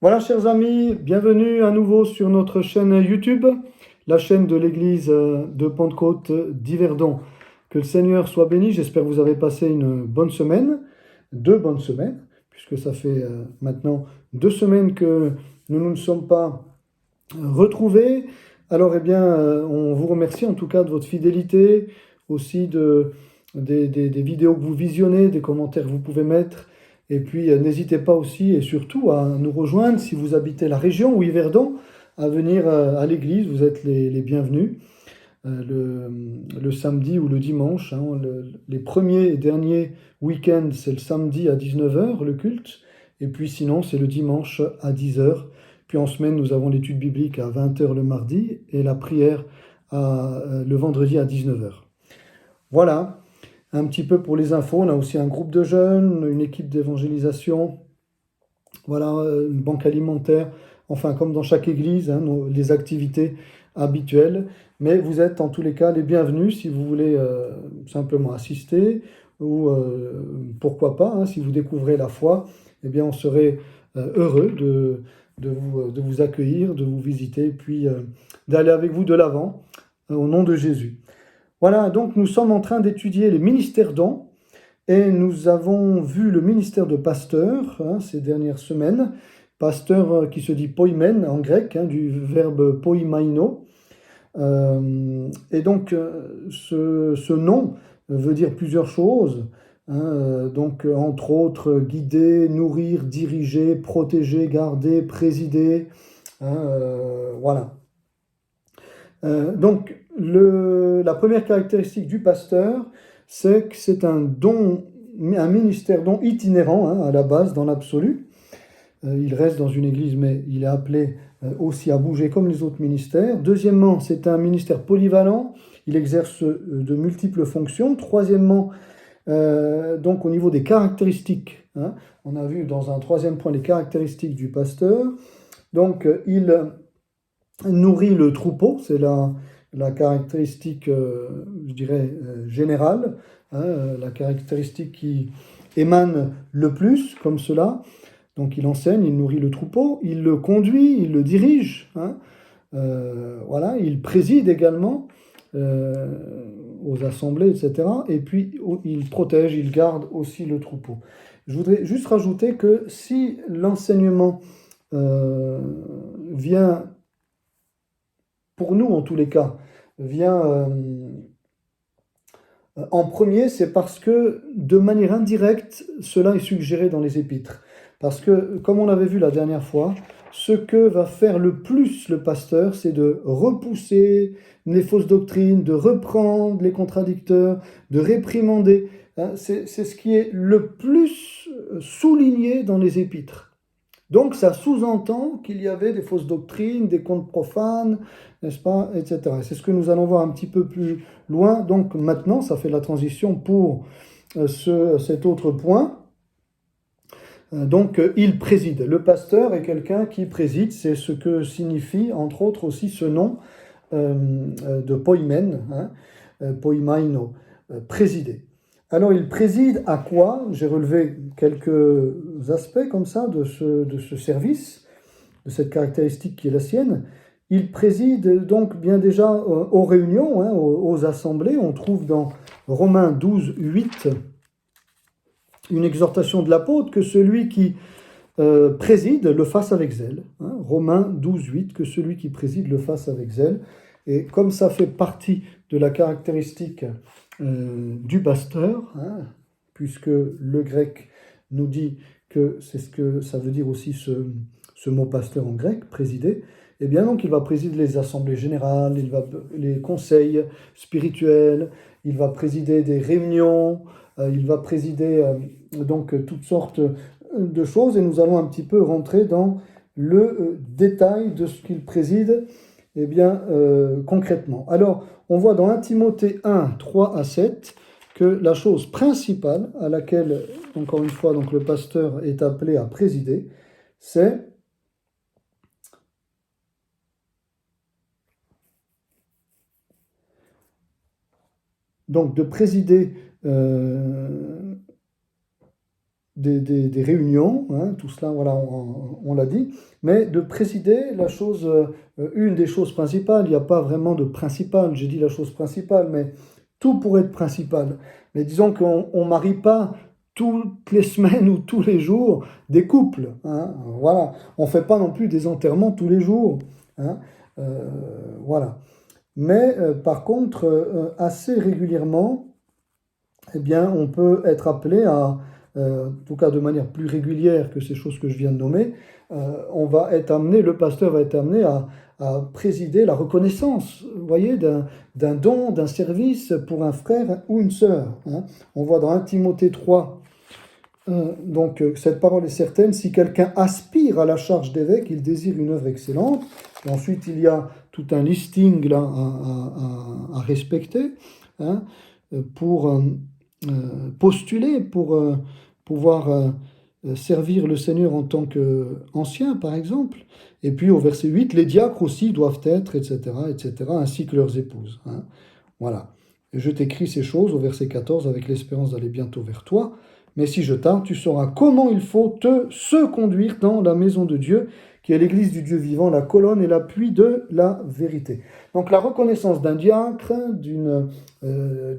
Voilà, chers amis, bienvenue à nouveau sur notre chaîne YouTube, la chaîne de l'église de Pentecôte d'Yverdon. Que le Seigneur soit béni. J'espère que vous avez passé une bonne semaine, 2 bonnes semaines, puisque ça fait maintenant 2 semaines que nous ne nous sommes pas retrouvés. Alors, on vous remercie en tout cas de votre fidélité, aussi des vidéos que vous visionnez, des commentaires que vous pouvez mettre. Et puis, n'hésitez pas aussi et surtout à nous rejoindre si vous habitez la région ou Yverdon, à venir à l'église. Vous êtes les bienvenus le samedi ou le dimanche. Les premiers et derniers week-ends, c'est le samedi à 19h, le culte. Et puis sinon, c'est le dimanche à 10h. Puis en semaine, nous avons l'étude biblique à 20h le mardi et la prière le vendredi à 19h. Voilà. Un petit peu pour les infos, on a aussi un groupe de jeunes, une équipe d'évangélisation, voilà, une banque alimentaire, enfin comme dans chaque église, les activités habituelles. Mais vous êtes en tous les cas les bienvenus si vous voulez simplement assister ou pourquoi pas, si vous découvrez la foi, eh bien on serait heureux de vous accueillir, de vous visiter, puis d'aller avec vous de l'avant au nom de Jésus. Voilà, donc nous sommes en train d'étudier les ministères dons et nous avons vu le ministère de pasteur ces dernières semaines. Pasteur qui se dit poimen en grec, du verbe poimaino. Et donc ce nom veut dire plusieurs choses. Donc entre autres guider, nourrir, diriger, protéger, garder, présider. Voilà. Donc, la première caractéristique du pasteur, c'est que c'est un ministère don itinérant à la base, dans l'absolu. Il reste dans une église, mais il est appelé aussi à bouger comme les autres ministères. Deuxièmement, c'est un ministère polyvalent. Il exerce de multiples fonctions. Troisièmement, donc au niveau des caractéristiques, on a vu dans un troisième point les caractéristiques du pasteur. Donc, il nourrit le troupeau, c'est la caractéristique, je dirais, générale, la caractéristique qui émane le plus, comme cela. Donc il enseigne, il nourrit le troupeau, il le conduit, il le dirige, voilà, il préside également aux assemblées, etc. Et puis il protège, il garde aussi le troupeau. Je voudrais juste rajouter que si l'enseignement vient pour nous en tous les cas, vient en premier, c'est parce que de manière indirecte, cela est suggéré dans les épîtres. Parce que, comme on l'avait vu la dernière fois, ce que va faire le plus le pasteur, c'est de repousser les fausses doctrines, de reprendre les contradicteurs, de réprimander. C'est ce qui est le plus souligné dans les épîtres. Donc ça sous-entend qu'il y avait des fausses doctrines, des contes profanes, n'est-ce pas, etc. C'est ce que nous allons voir un petit peu plus loin. Donc maintenant, ça fait la transition pour cet autre point. Donc il préside. Le pasteur est quelqu'un qui préside, c'est ce que signifie entre autres aussi ce nom de poimen, poimaino, présider. Alors, il préside à quoi? J'ai relevé quelques aspects comme ça de ce service, de cette caractéristique qui est la sienne. Il préside donc bien déjà aux réunions, aux assemblées. On trouve dans Romains 12, 8 une exhortation de l'apôtre que celui qui préside le fasse avec zèle. Romains 12, 8, que celui qui préside le fasse avec zèle. Et comme ça fait partie de la caractéristique du pasteur, puisque le grec nous dit que c'est ce que ça veut dire aussi ce mot pasteur en grec, présider, eh bien donc il va présider les assemblées générales, les conseils spirituels, il va présider des réunions, il va présider donc toutes sortes de choses, et nous allons un petit peu rentrer dans le détail de ce qu'il préside concrètement. Alors, on voit dans 1 Timothée 1, 3 à 7 que la chose principale à laquelle, encore une fois, donc, le pasteur est appelé à présider, c'est donc de présider des réunions, hein, tout cela, voilà, on l'a dit, mais de présider la chose, une des choses principales, il n'y a pas vraiment de principale, j'ai dit la chose principale, mais tout pourrait être principal. Mais disons qu'on ne marie pas toutes les semaines ou tous les jours des couples, hein, voilà. On ne fait pas non plus des enterrements tous les jours, hein, euh, voilà. Mais par contre, assez régulièrement, eh bien, on peut être appelé à, en tout cas de manière plus régulière que ces choses que je viens de nommer, on va être amené, le pasteur va être amené à présider la reconnaissance, vous voyez, d'un don, d'un service pour un frère ou une sœur, hein. On voit dans 1 Timothée 3, donc cette parole est certaine, si quelqu'un aspire à la charge d'évêque, il désire une œuvre excellente. Et ensuite, il y a tout un listing là à respecter, hein, pour postuler, pour pouvoir servir le Seigneur en tant qu'ancien, par exemple. Et puis au verset 8, les diacres aussi doivent être, etc., etc., ainsi que leurs épouses, hein. Voilà. Et je t'écris ces choses au verset 14 avec l'espérance d'aller bientôt vers toi. Mais si je tarde, tu sauras comment il faut se conduire dans la maison de Dieu, qui est l'église du Dieu vivant, la colonne et l'appui de la vérité. Donc la reconnaissance d'un diacre, d'une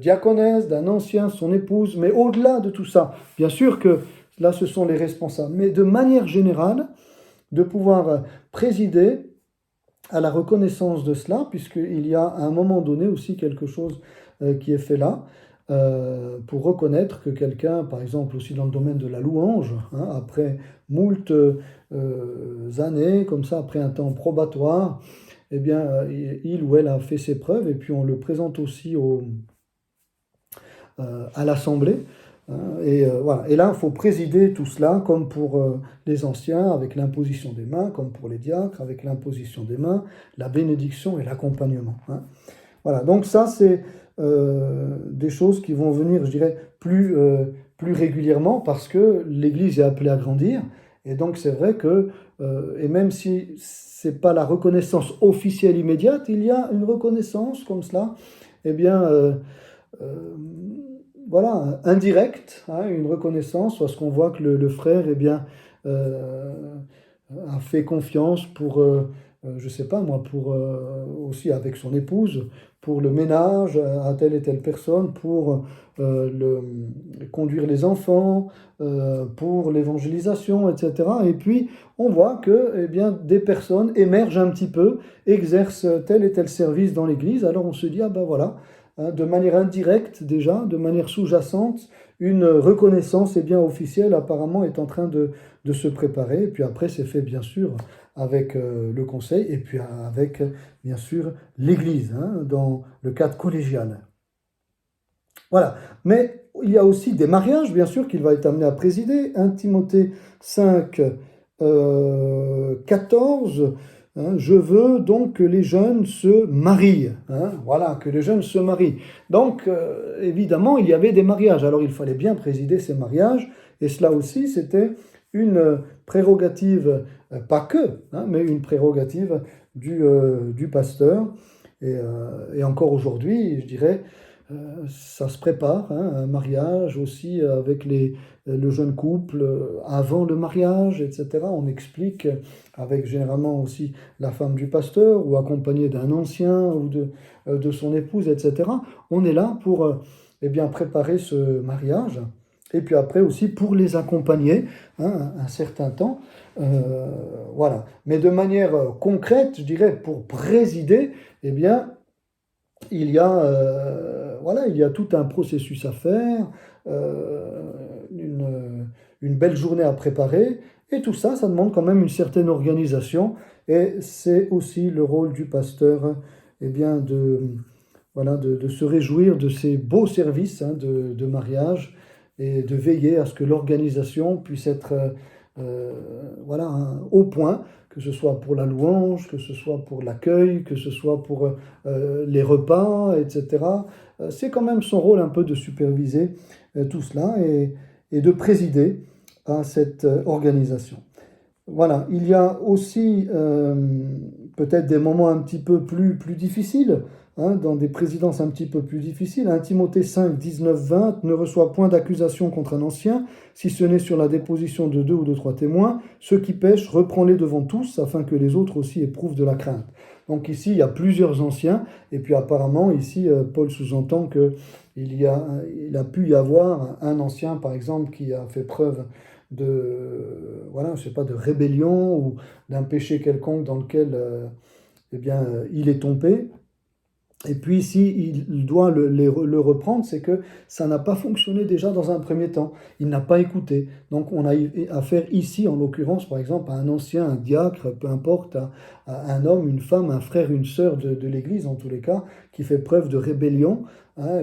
diaconesse, d'un ancien, son épouse, mais au-delà de tout ça, bien sûr que là ce sont les responsables, mais de manière générale, de pouvoir présider à la reconnaissance de cela, puisqu'il y a à un moment donné aussi quelque chose qui est fait là, pour reconnaître que quelqu'un, par exemple aussi dans le domaine de la louange, hein, après moult années, comme ça, après un temps probatoire, eh bien, il ou elle a fait ses preuves, et puis on le présente aussi à l'Assemblée, hein, et voilà. Et là, il faut présider tout cela, comme pour les anciens, avec l'imposition des mains, comme pour les diacres, avec l'imposition des mains, la bénédiction et l'accompagnement, hein. Voilà, donc ça, c'est des choses qui vont venir, je dirais, plus régulièrement parce que l'Église est appelée à grandir. Et donc, c'est vrai que, et même si c'est pas la reconnaissance officielle immédiate, il y a une reconnaissance comme cela, eh bien, euh, voilà, indirecte, hein, une reconnaissance, parce qu'on voit que le frère, eh bien, euh, a fait confiance pour, je sais pas moi, pour aussi avec son épouse, pour le ménage à telle et telle personne, pour conduire les enfants, pour l'évangélisation, etc. Et puis, on voit que eh bien, des personnes émergent un petit peu, exercent tel et tel service dans l'Église. Alors on se dit, ah ben voilà, hein, de manière indirecte déjà, de manière sous-jacente, une reconnaissance eh bien, officielle apparemment est en train de se préparer. Et puis après, c'est fait bien sûr avec le conseil et puis avec bien sûr l'Église, hein, dans le cadre collégial. Voilà. Mais il y a aussi des mariages, bien sûr, qu'il va être amené à présider. 1 Timothée 5, 14. Hein, je veux donc que les jeunes se marient, hein, voilà, que les jeunes se marient. Donc, évidemment, il y avait des mariages. Alors, il fallait bien présider ces mariages. Et cela aussi, c'était une prérogative, pas que, hein, mais une prérogative du pasteur. Et encore aujourd'hui, je dirais, ça se prépare, hein, un mariage aussi avec le jeune couple avant le mariage, etc. On explique avec généralement aussi la femme du pasteur ou accompagnée d'un ancien ou de son épouse, etc. On est là pour eh bien, préparer ce mariage et puis après aussi pour les accompagner, hein, un certain temps. Voilà. Mais de manière concrète, je dirais, pour présider, eh bien, voilà, il y a tout un processus à faire, euh, une belle journée à préparer, et tout ça, ça demande quand même une certaine organisation, et c'est aussi le rôle du pasteur, eh bien, voilà, de se réjouir de ces beaux services, hein, de mariage, et de veiller à ce que l'organisation puisse être voilà, au point, que ce soit pour la louange, que ce soit pour l'accueil, que ce soit pour les repas, etc. C'est quand même son rôle un peu de superviser tout cela et de présider à cette organisation. Voilà, il y a aussi peut-être des moments un petit peu plus difficiles, dans des présidences un petit peu plus difficiles. 1 Timothée 5, 19, 20, ne reçoit point d'accusation contre un ancien, si ce n'est sur la déposition de 2 ou de 3 témoins. Ceux qui pêchent, reprends-les devant tous, afin que les autres aussi éprouvent de la crainte. Donc ici, il y a plusieurs anciens, et puis apparemment, ici, Paul sous-entend qu'il a pu y avoir un ancien, par exemple, qui a fait preuve voilà, je sais pas, de rébellion ou d'un péché quelconque dans lequel il est tombé. Et puis, s'il doit le reprendre, c'est que ça n'a pas fonctionné déjà dans un premier temps. Il n'a pas écouté. Donc, on a affaire ici, en l'occurrence, par exemple, à un ancien, un diacre, peu importe, à un homme, une femme, un frère, une sœur de l'Église, en tous les cas, qui fait preuve de rébellion.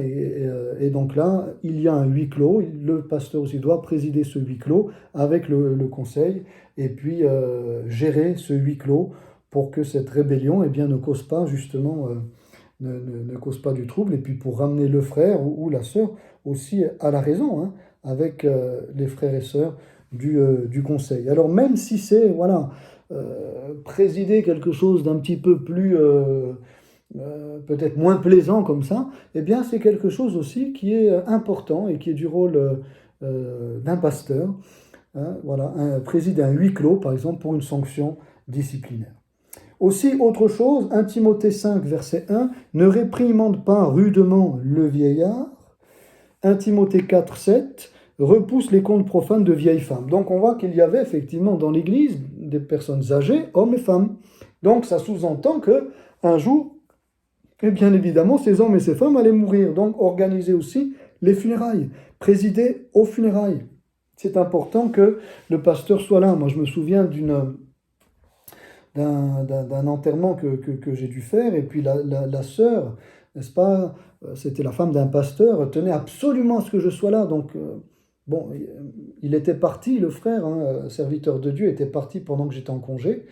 Et donc là, il y a un huis clos. Le pasteur aussi doit présider ce huis clos avec le conseil et puis gérer ce huis clos pour que cette rébellion ne cause pas justement... ne cause pas du trouble, et puis pour ramener le frère ou la sœur aussi à la raison, avec les frères et sœurs du conseil. Alors même si c'est voilà, présider quelque chose d'un petit peu plus, peut-être moins plaisant comme ça, eh bien c'est quelque chose aussi qui est important et qui est du rôle d'un pasteur, voilà, présider un huis clos, par exemple, pour une sanction disciplinaire. Aussi, autre chose, 1 Timothée 5, verset 1, ne réprimande pas rudement le vieillard. 1 Timothée 4, 7, repousse les contes profanes de vieilles femmes. Donc on voit qu'il y avait effectivement dans l'Église des personnes âgées, hommes et femmes. Donc ça sous-entend que un jour, et bien évidemment, ces hommes et ces femmes allaient mourir. Donc organiser aussi les funérailles, présider aux funérailles. C'est important que le pasteur soit là. Moi je me souviens d'un enterrement que j'ai dû faire, et puis la sœur, n'est-ce pas, c'était la femme d'un pasteur, tenait absolument à ce que je sois là. Donc, bon, il était parti, le frère, serviteur de Dieu, était parti pendant que j'étais en congé,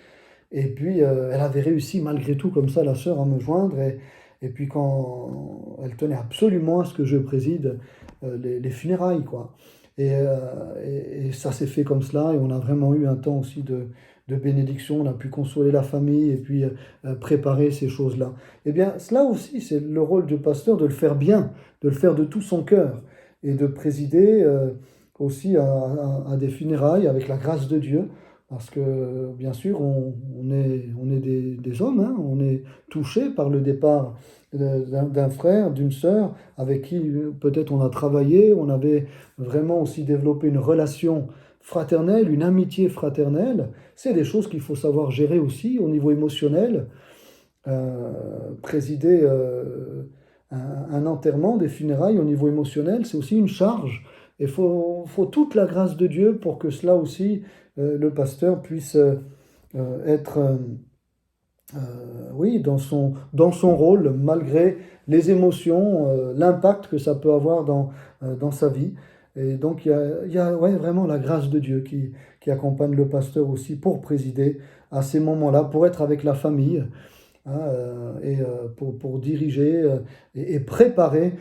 et puis elle avait réussi malgré tout, comme ça, la sœur, à me joindre, et puis quand elle tenait absolument à ce que je préside les funérailles, quoi. Et ça s'est fait comme cela, et on a vraiment eu un temps aussi de bénédiction, on a pu consoler la famille et puis préparer ces choses-là. Eh bien, cela aussi, c'est le rôle du pasteur de le faire bien, de le faire de tout son cœur et de présider aussi à des funérailles avec la grâce de Dieu. Parce que, bien sûr, on est des hommes, on est touchés par le départ d'un frère, d'une sœur, avec qui peut-être on a travaillé, on avait vraiment aussi développé une relation fraternelle, une amitié fraternelle. C'est des choses qu'il faut savoir gérer aussi au niveau émotionnel. Présider un enterrement, des funérailles au niveau émotionnel, c'est aussi une charge. Il faut toute la grâce de Dieu pour que cela aussi, le pasteur puisse être oui, dans son rôle, malgré les émotions, l'impact que ça peut avoir dans sa vie. Et donc, il y a ouais, vraiment la grâce de Dieu qui accompagne le pasteur aussi pour présider à ces moments-là, pour être avec la famille, pour diriger et préparer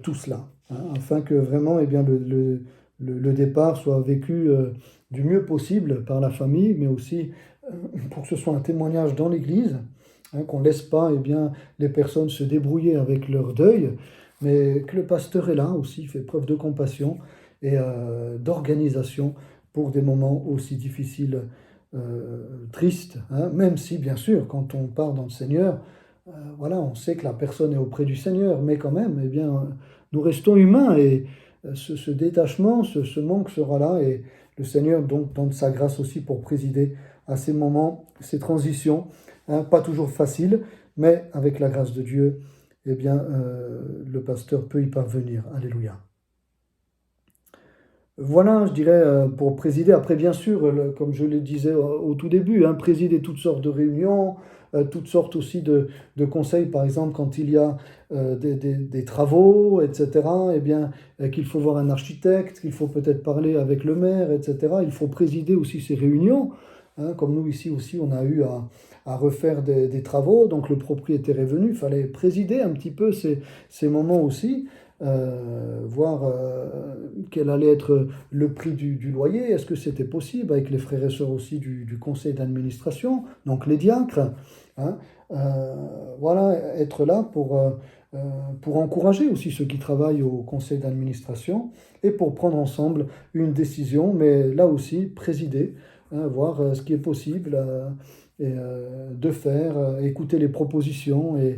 tout cela, afin que vraiment le départ soit vécu du mieux possible par la famille, mais aussi pour que ce soit un témoignage dans l'Église, qu'on ne laisse pas les personnes se débrouiller avec leur deuil, mais que le pasteur est là aussi, fait preuve de compassion et d'organisation pour des moments aussi difficiles, tristes, même si bien sûr, quand on part dans le Seigneur, voilà, on sait que la personne est auprès du Seigneur, mais quand même, nous restons humains et ce détachement, ce manque sera là, et le Seigneur donc donne sa grâce aussi pour présider à ces moments, ces transitions, pas toujours faciles, mais avec la grâce de Dieu, le pasteur peut y parvenir. Alléluia. Voilà, je dirais, pour présider. Après, bien sûr, comme je le disais au tout début, présider toutes sortes de réunions, toutes sortes aussi de conseils, par exemple, quand il y a des travaux, etc., qu'il faut voir un architecte, qu'il faut peut-être parler avec le maire, etc. Il faut présider aussi ces réunions. Comme nous, ici aussi, on a eu à refaire des travaux, donc le propriétaire est venu, il fallait présider un petit peu ces moments aussi. voir quel allait être le prix du loyer, est-ce que c'était possible, avec les frères et sœurs aussi du conseil d'administration, donc les diacres, hein, voilà, être là pour encourager aussi ceux qui travaillent au conseil d'administration et pour prendre ensemble une décision, mais là aussi présider, hein, voir ce qui est possible de faire, écouter les propositions euh,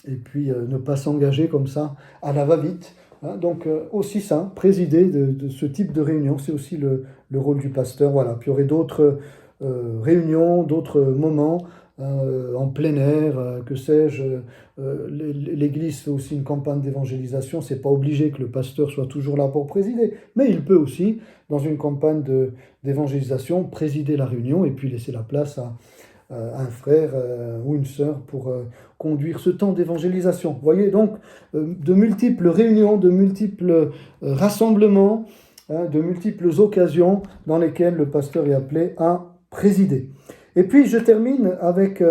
et puis ne pas s'engager comme ça à la va-vite. Hein. Donc aussi ça, présider de ce type de réunion, c'est aussi le rôle du pasteur. Voilà. Puis il y aurait d'autres réunions, d'autres moments en plein air, que sais-je. L'Église fait aussi une campagne d'évangélisation. C'est pas obligé que le pasteur soit toujours là pour présider, mais il peut aussi, dans une campagne d'évangélisation, présider la réunion et puis laisser la place à un frère ou une sœur pour conduire ce temps d'évangélisation. Vous voyez donc de multiples réunions, de multiples rassemblements, hein, de multiples occasions dans lesquelles le pasteur est appelé à présider. Et puis je termine avec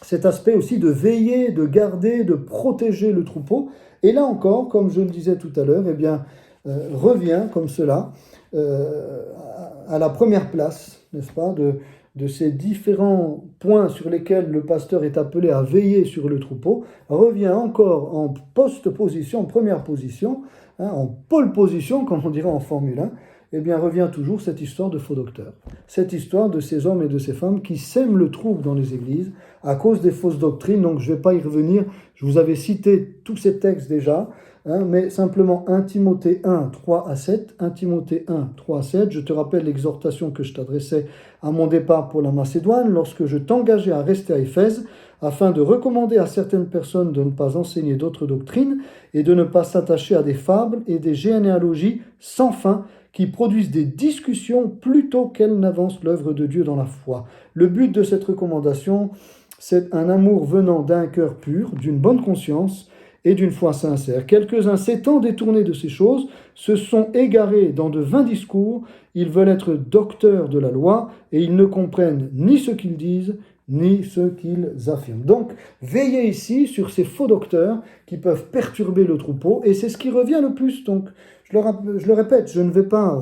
cet aspect aussi de veiller, de garder, de protéger le troupeau. Et là encore, comme je le disais tout à l'heure, eh bien, revient comme cela à la première place, n'est-ce pas, de ces différents points sur lesquels le pasteur est appelé à veiller sur le troupeau, revient encore en post-position, en première position, hein, en pole position, comme on dirait en Formule 1, eh bien revient toujours cette histoire de faux docteurs. Cette histoire de ces hommes et de ces femmes qui sèment le trouble dans les églises à cause des fausses doctrines. Donc je ne vais pas y revenir, je vous avais cité tous ces textes déjà, hein, mais simplement 1 Timothée 1, 3 à 7, 1 Timothée 1, 3 à 7. Je te rappelle l'exhortation que je t'adressais à mon départ pour la Macédoine, lorsque je t'engageais à rester à Éphèse, afin de recommander à certaines personnes de ne pas enseigner d'autres doctrines et de ne pas s'attacher à des fables et des généalogies sans fin, qui produisent des discussions plutôt qu'elles n'avancent l'œuvre de Dieu dans la foi. Le but de cette recommandation, c'est un amour venant d'un cœur pur, d'une bonne conscience et d'une foi sincère. Quelques-uns s'étant détournés de ces choses, se sont égarés dans de vains discours, ils veulent être docteurs de la loi et ils ne comprennent ni ce qu'ils disent, ni ce qu'ils affirment. Donc, veillez ici sur ces faux docteurs qui peuvent perturber le troupeau, et c'est ce qui revient le plus. Donc, je le répète, je ne vais pas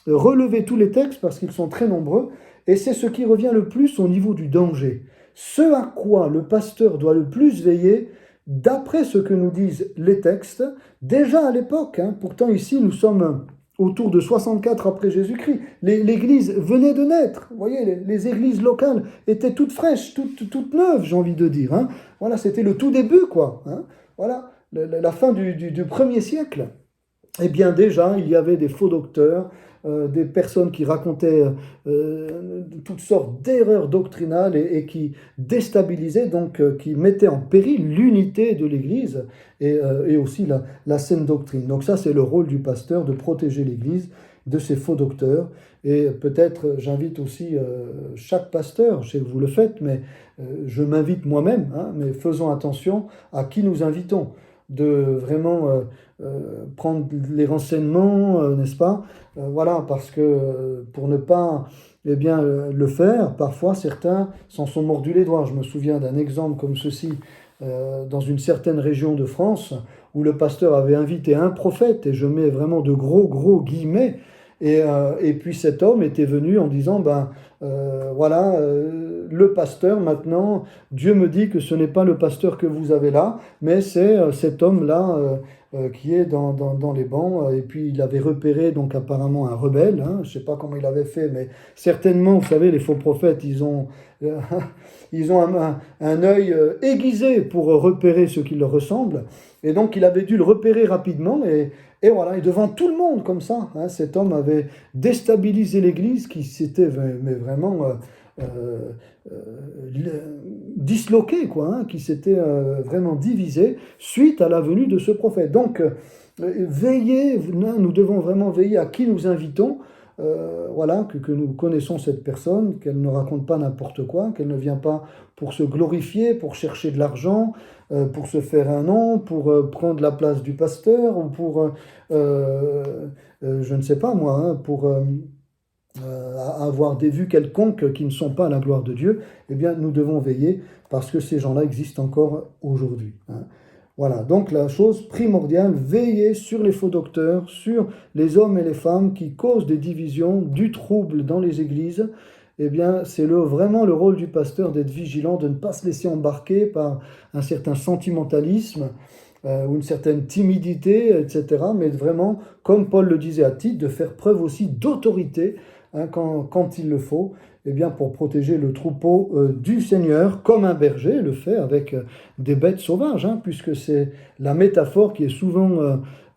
relever tous les textes parce qu'ils sont très nombreux, et c'est ce qui revient le plus au niveau du danger. Ce à quoi le pasteur doit le plus veiller, d'après ce que nous disent les textes, déjà à l'époque, hein, pourtant ici nous sommes autour de 64 après Jésus-Christ, l'église venait de naître, vous voyez, les églises locales étaient toutes fraîches, toutes neuves, j'ai envie de dire. Hein. Voilà, c'était le tout début, quoi. Hein. Voilà, la fin du premier siècle. Eh bien déjà, il y avait des faux docteurs, des personnes qui racontaient toutes sortes d'erreurs doctrinales et qui déstabilisaient, donc qui mettaient en péril l'unité de l'Église et aussi la saine doctrine. Donc ça, c'est le rôle du pasteur, de protéger l'Église de ces faux docteurs. Et peut-être, j'invite aussi chaque pasteur, je sais que vous le faites, mais je m'invite moi-même, hein, mais faisons attention à qui nous invitons, de vraiment prendre les renseignements, n'est-ce pas? Voilà, parce que pour ne pas eh bien, le faire, parfois certains s'en sont mordus les doigts. Je me souviens d'un exemple comme ceci dans une certaine région de France où le pasteur avait invité un prophète, et je mets vraiment de gros guillemets, et puis cet homme était venu en disant, voilà, le pasteur maintenant, Dieu me dit que ce n'est pas le pasteur que vous avez là, mais c'est cet homme-là qui est dans les bancs. Et puis il avait repéré donc apparemment un rebelle, hein, je ne sais pas comment il avait fait, mais certainement, vous savez, les faux prophètes, ils ont un œil aiguisé pour repérer ce qui leur ressemble. Et donc il avait dû le repérer rapidement, et voilà, et devant tout le monde comme ça, hein, cet homme avait déstabilisé l'Église qui s'était vraiment disloquée, quoi, hein, qui s'était vraiment divisée suite à la venue de ce prophète. Donc veillez, nous devons vraiment veiller à qui nous invitons. Voilà, que nous connaissons cette personne, qu'elle ne raconte pas n'importe quoi, qu'elle ne vient pas pour se glorifier, pour chercher de l'argent, pour se faire un nom, pour prendre la place du pasteur, ou pour, je ne sais pas moi, hein, pour avoir des vues quelconques qui ne sont pas à la gloire de Dieu. Eh bien, nous devons veiller parce que ces gens-là existent encore aujourd'hui. Hein. Voilà, donc la chose primordiale, veiller sur les faux docteurs, sur les hommes et les femmes qui causent des divisions, du trouble dans les églises. Eh bien, c'est vraiment le rôle du pasteur d'être vigilant, de ne pas se laisser embarquer par un certain sentimentalisme ou une certaine timidité, etc. Mais vraiment, comme Paul le disait à Tite, de faire preuve aussi d'autorité quand il le faut, eh bien, pour protéger le troupeau du Seigneur, comme un berger le fait avec des bêtes sauvages, puisque c'est la métaphore qui est souvent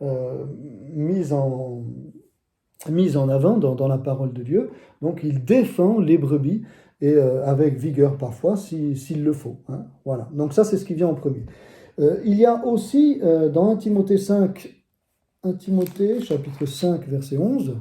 euh, mise en, mise en avant dans la parole de Dieu. Donc il défend les brebis et avec vigueur parfois s'il le faut. Voilà. Donc ça c'est ce qui vient en premier. Il y a aussi dans 1 Timothée 5, 1 Timothée chapitre 5 verset 11,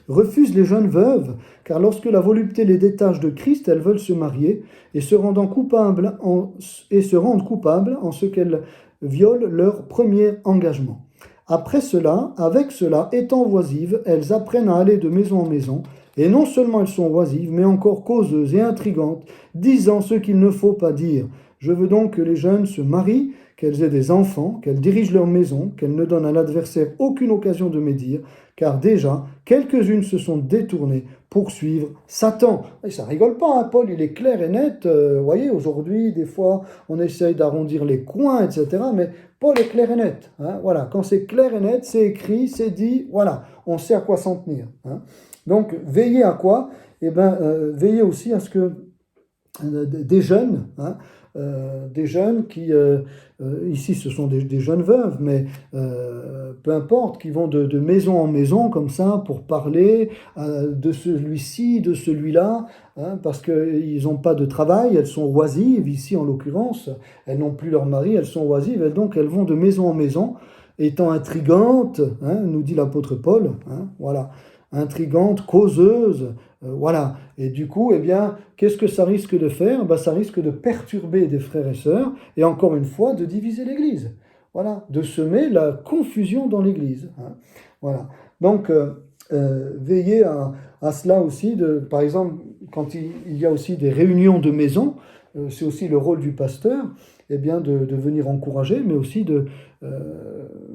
refuse les jeunes veuves, car lorsque la volupté les détache de Christ, elles veulent se marier et se rendent coupables en ce qu'elles violent leur premier engagement. Après cela, avec cela, étant oisives, elles apprennent à aller de maison en maison, et non seulement elles sont oisives, mais encore causeuses et intrigantes, disant ce qu'il ne faut pas dire. Je veux donc que les jeunes se marient, qu'elles aient des enfants, qu'elles dirigent leur maison, qu'elles ne donnent à l'adversaire aucune occasion de médire, car déjà, quelques-unes se sont détournées pour suivre Satan. Et ça rigole pas, Paul, il est clair et net. Vous voyez, aujourd'hui, des fois, on essaye d'arrondir les coins, etc., mais Paul est clair et net. Voilà, quand c'est clair et net, c'est écrit, c'est dit, voilà, on sait à quoi s'en tenir. Donc, veillez à quoi? Eh bien, veillez aussi à ce que des jeunes, des jeunes qui, ici ce sont des jeunes veuves, mais peu importe, qui vont de maison en maison comme ça pour parler de celui-ci, de celui-là, parce qu'ils n'ont pas de travail, elles sont oisives, ici en l'occurrence, elles n'ont plus leur mari, elles sont oisives, et donc elles vont de maison en maison, étant intrigantes, nous dit l'apôtre Paul, voilà, intrigantes, causeuses, voilà. Et du coup, eh bien, qu'est-ce que ça risque de faire? Ça risque de perturber des frères et sœurs, et encore une fois, de diviser l'Église. Voilà, de semer la confusion dans l'Église. Voilà. Donc, veillez à cela aussi. Par exemple, quand il y a aussi des réunions de maison, c'est aussi le rôle du pasteur, eh bien, de venir encourager, mais aussi de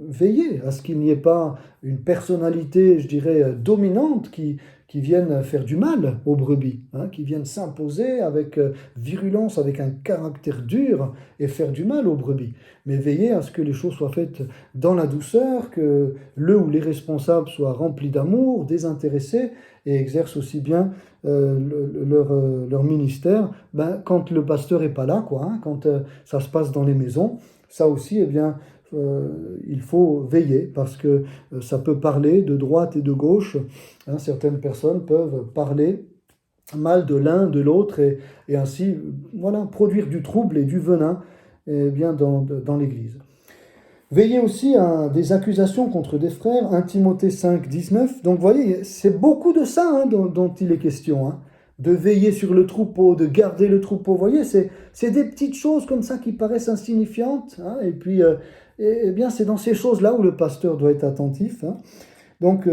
veiller à ce qu'il n'y ait pas une personnalité, je dirais, dominante qui vienne faire du mal aux brebis, qui viennent s'imposer avec virulence, avec un caractère dur et faire du mal aux brebis. Mais veiller à ce que les choses soient faites dans la douceur, que le ou les responsables soient remplis d'amour, désintéressés et exercent aussi bien leur ministère quand le pasteur n'est pas là, quand ça se passe dans les maisons. Ça aussi, eh bien, il faut veiller parce que ça peut parler de droite et de gauche. Certaines personnes peuvent parler mal de l'un, de l'autre et ainsi voilà, produire du trouble et du venin bien dans l'Église. Veillez aussi à des accusations contre des frères, 1 Timothée 5, 19. Donc vous voyez, c'est beaucoup de ça dont il est question. De veiller sur le troupeau, de garder le troupeau. Vous voyez, c'est des petites choses comme ça qui paraissent insignifiantes. Et puis, eh bien, c'est dans ces choses-là où le pasteur doit être attentif. Donc,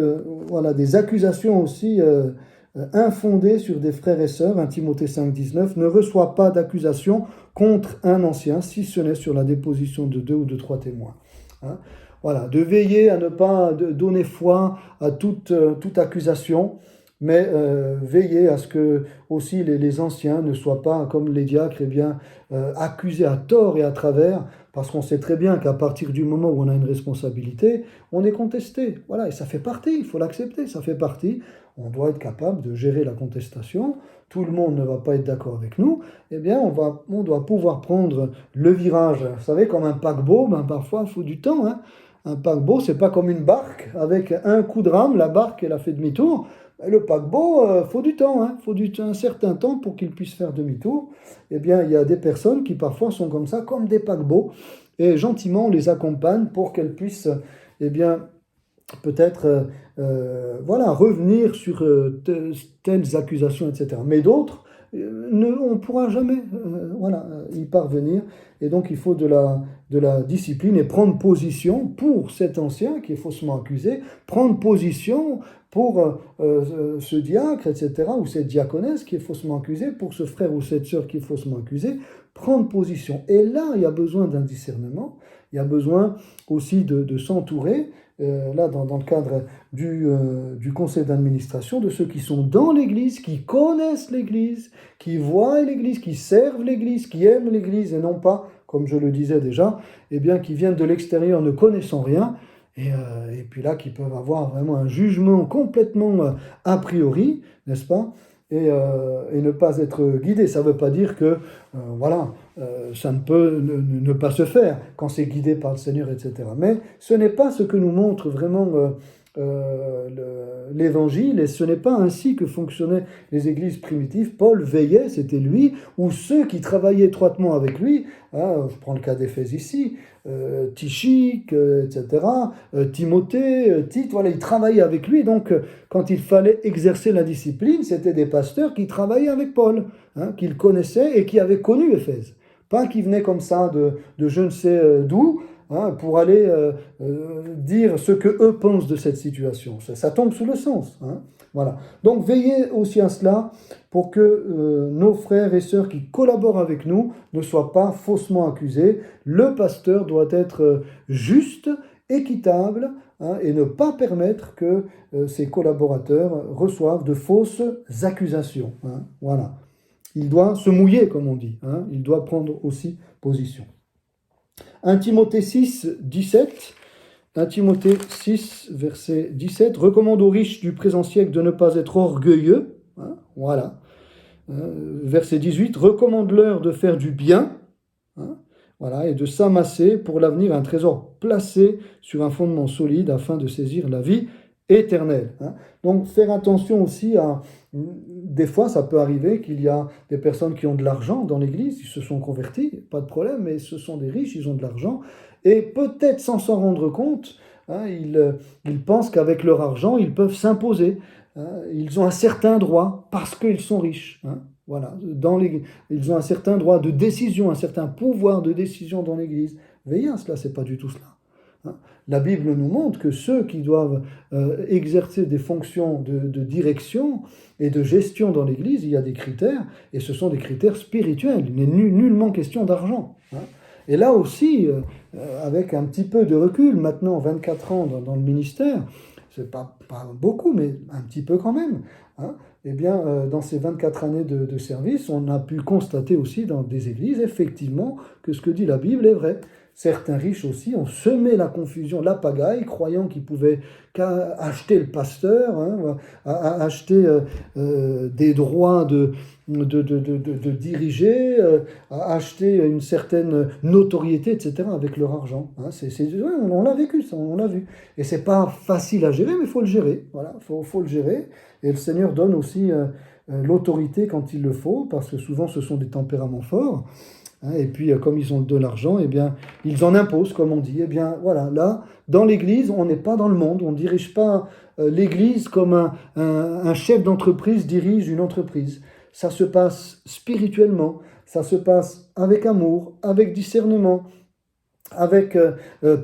voilà, des accusations aussi infondées sur des frères et sœurs. 1 Timothée 5, 19. Ne reçoit pas d'accusation contre un ancien, si ce n'est sur la déposition de 2 ou de 3 témoins. Voilà, de veiller à ne pas donner foi à toute accusation, mais veiller à ce que aussi les anciens ne soient pas, comme les diacres, accusés à tort et à travers, parce qu'on sait très bien qu'à partir du moment où on a une responsabilité, on est contesté. Voilà, et ça fait partie, il faut l'accepter, ça fait partie. On doit être capable de gérer la contestation. Tout le monde ne va pas être d'accord avec nous. Eh bien, on doit pouvoir prendre le virage. Vous savez, comme un paquebot, parfois, il faut du temps. Un paquebot, c'est pas comme une barque. Avec un coup de rame, la barque, elle a fait demi-tour. Le paquebot, faut du temps. Faut un certain temps pour qu'il puisse faire demi-tour. Eh bien, il y a des personnes qui parfois sont comme ça, comme des paquebots. Et gentiment, on les accompagne pour qu'elles puissent, eh bien, peut-être revenir sur telles accusations, etc. Mais d'autres, on ne pourra jamais y parvenir. et donc il faut de la discipline et prendre position pour cet ancien qui est faussement accusé, prendre position pour ce diacre, etc., ou cette diaconesse qui est faussement accusée, pour ce frère ou cette sœur qui est faussement accusé, prendre position. Et là, il y a besoin d'un discernement, il y a besoin aussi de s'entourer, là dans le cadre du conseil d'administration, de ceux qui sont dans l'Église, qui connaissent l'Église, qui voient l'Église, qui servent l'Église, qui aiment l'Église, et non pas, comme je le disais déjà, eh bien, qui viennent de l'extérieur ne connaissant rien, et puis là, qui peuvent avoir vraiment un jugement complètement a priori, n'est-ce pas, et ne pas être guidé. Ça ne veut pas dire que, ça ne peut ne pas se faire quand c'est guidé par le Seigneur, etc. Mais ce n'est pas ce que nous montre vraiment l'Évangile, et ce n'est pas ainsi que fonctionnaient les églises primitives. Paul veillait, c'était lui, ou ceux qui travaillaient étroitement avec lui, hein, je prends le cas d'Éphèse ici, Tychique, etc., Timothée, Tite, voilà, ils travaillaient avec lui, donc quand il fallait exercer la discipline, c'était des pasteurs qui travaillaient avec Paul, hein, qu'ils connaissaient et qui avaient connu Éphèse. Pas qui venaient comme ça de je ne sais d'où, hein, pour aller dire ce que eux pensent de cette situation. Ça tombe sous le sens. Hein. Voilà. Donc veillez aussi à cela pour que nos frères et sœurs qui collaborent avec nous ne soient pas faussement accusés. Le pasteur doit être juste, équitable, hein, et ne pas permettre que ses collaborateurs reçoivent de fausses accusations. Hein. Voilà. Il doit se mouiller, comme on dit. Hein. Il doit prendre aussi position. 1 Timothée 6, 17, 1 Timothée 6, verset 17, recommande aux riches du présent siècle de ne pas être orgueilleux. Hein, voilà. Verset 18, recommande-leur de faire du bien, hein, voilà, et de s'amasser pour l'avenir un trésor placé sur un fondement solide afin de saisir la vie éternelle. Hein. Donc faire attention aussi à... Des fois, ça peut arriver qu'il y a des personnes qui ont de l'argent dans l'église, ils se sont convertis, pas de problème, mais ce sont des riches, ils ont de l'argent, et peut-être sans s'en rendre compte, hein, ils pensent qu'avec leur argent, ils peuvent s'imposer. Hein, ils ont un certain droit parce qu'ils sont riches. Hein, voilà, ils ont un certain droit de décision, un certain pouvoir de décision dans l'église. Veillez à cela, c'est pas du tout cela. Hein. La Bible nous montre que ceux qui doivent exercer des fonctions de direction et de gestion dans l'Église, il y a des critères, et ce sont des critères spirituels. Il n'est nullement question d'argent. Hein. Et là aussi, avec un petit peu de recul, maintenant 24 ans dans le ministère, c'est pas beaucoup, mais un petit peu quand même, hein, eh bien, dans ces 24 années de service, on a pu constater aussi dans des églises, effectivement, que ce que dit la Bible est vrai. Certains riches aussi ont semé la confusion, la pagaille, croyant qu'ils pouvaient acheter le pasteur, hein, acheter des droits de diriger, acheter une certaine notoriété, etc., avec leur argent. Hein. On l'a vécu, ça, on l'a vu. Et c'est pas facile à gérer, mais il faut le gérer. Voilà, faut le gérer. Et le Seigneur donne aussi l'autorité quand il le faut, parce que souvent ce sont des tempéraments forts. Et puis, comme ils ont de l'argent, eh bien, ils en imposent, comme on dit. Eh bien, voilà, là, dans l'Église, on n'est pas dans le monde. On ne dirige pas l'Église comme un chef d'entreprise dirige une entreprise. Ça se passe spirituellement, ça se passe avec amour, avec discernement, avec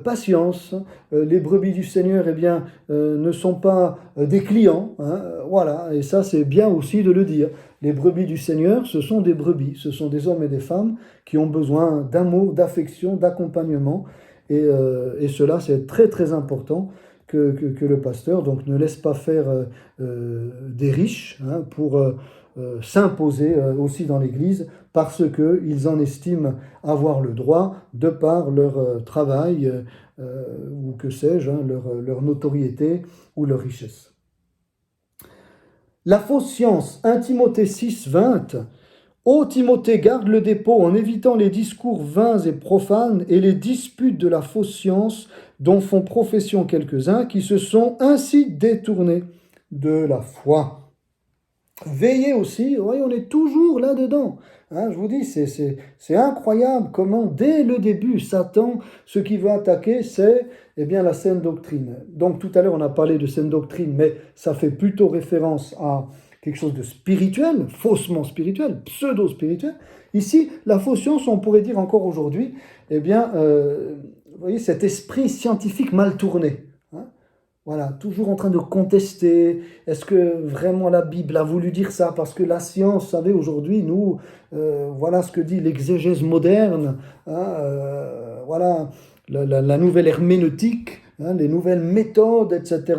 patience. Les brebis du Seigneur, eh bien, ne sont pas des clients. Hein, voilà, et ça, c'est bien aussi de le dire. Les brebis du Seigneur, ce sont des brebis, ce sont des hommes et des femmes qui ont besoin d'amour, d'affection, d'accompagnement. Et cela, c'est très très important que le pasteur donc, ne laisse pas faire des riches, hein, pour s'imposer aussi dans l'Église, parce qu'ils en estiment avoir le droit de par leur travail, ou que sais-je, hein, leur notoriété ou leur richesse. La fausse science, 1 Timothée 6, 20. Ô Timothée, garde le dépôt en évitant les discours vains et profanes et les disputes de la fausse science dont font profession quelques-uns qui se sont ainsi détournés de la foi. Veillez aussi, oui, on est toujours là-dedans. Hein, je vous dis, c'est incroyable comment, dès le début, Satan, ce qu'il veut attaquer, c'est eh bien, la saine doctrine. Donc, tout à l'heure, on a parlé de saine doctrine, mais ça fait plutôt référence à quelque chose de spirituel, faussement spirituel, pseudo-spirituel. Ici, la fausse science, on pourrait dire encore aujourd'hui, eh bien, vous voyez, cet esprit scientifique mal tourné. Hein. Voilà, toujours en train de contester, est-ce que vraiment la Bible a voulu dire ça? Parce que la science, vous savez, aujourd'hui, nous, voilà ce que dit l'exégèse moderne, hein, voilà, la nouvelle herméneutique, hein, les nouvelles méthodes, etc.,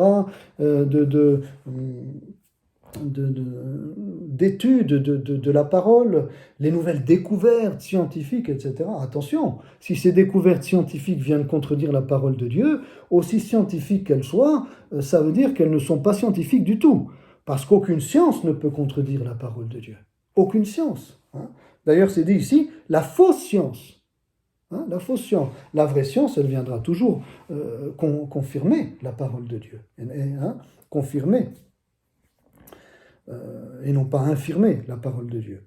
d'études de la parole, les nouvelles découvertes scientifiques, etc. Attention, si ces découvertes scientifiques viennent contredire la parole de Dieu, aussi scientifiques qu'elles soient, ça veut dire qu'elles ne sont pas scientifiques du tout. Parce qu'aucune science ne peut contredire la parole de Dieu. Aucune science. Hein. D'ailleurs, c'est dit ici, la fausse science. Hein, la fausse science. La vraie science, elle viendra toujours confirmer la parole de Dieu. Hein, confirmer. Et non pas infirmer la parole de Dieu.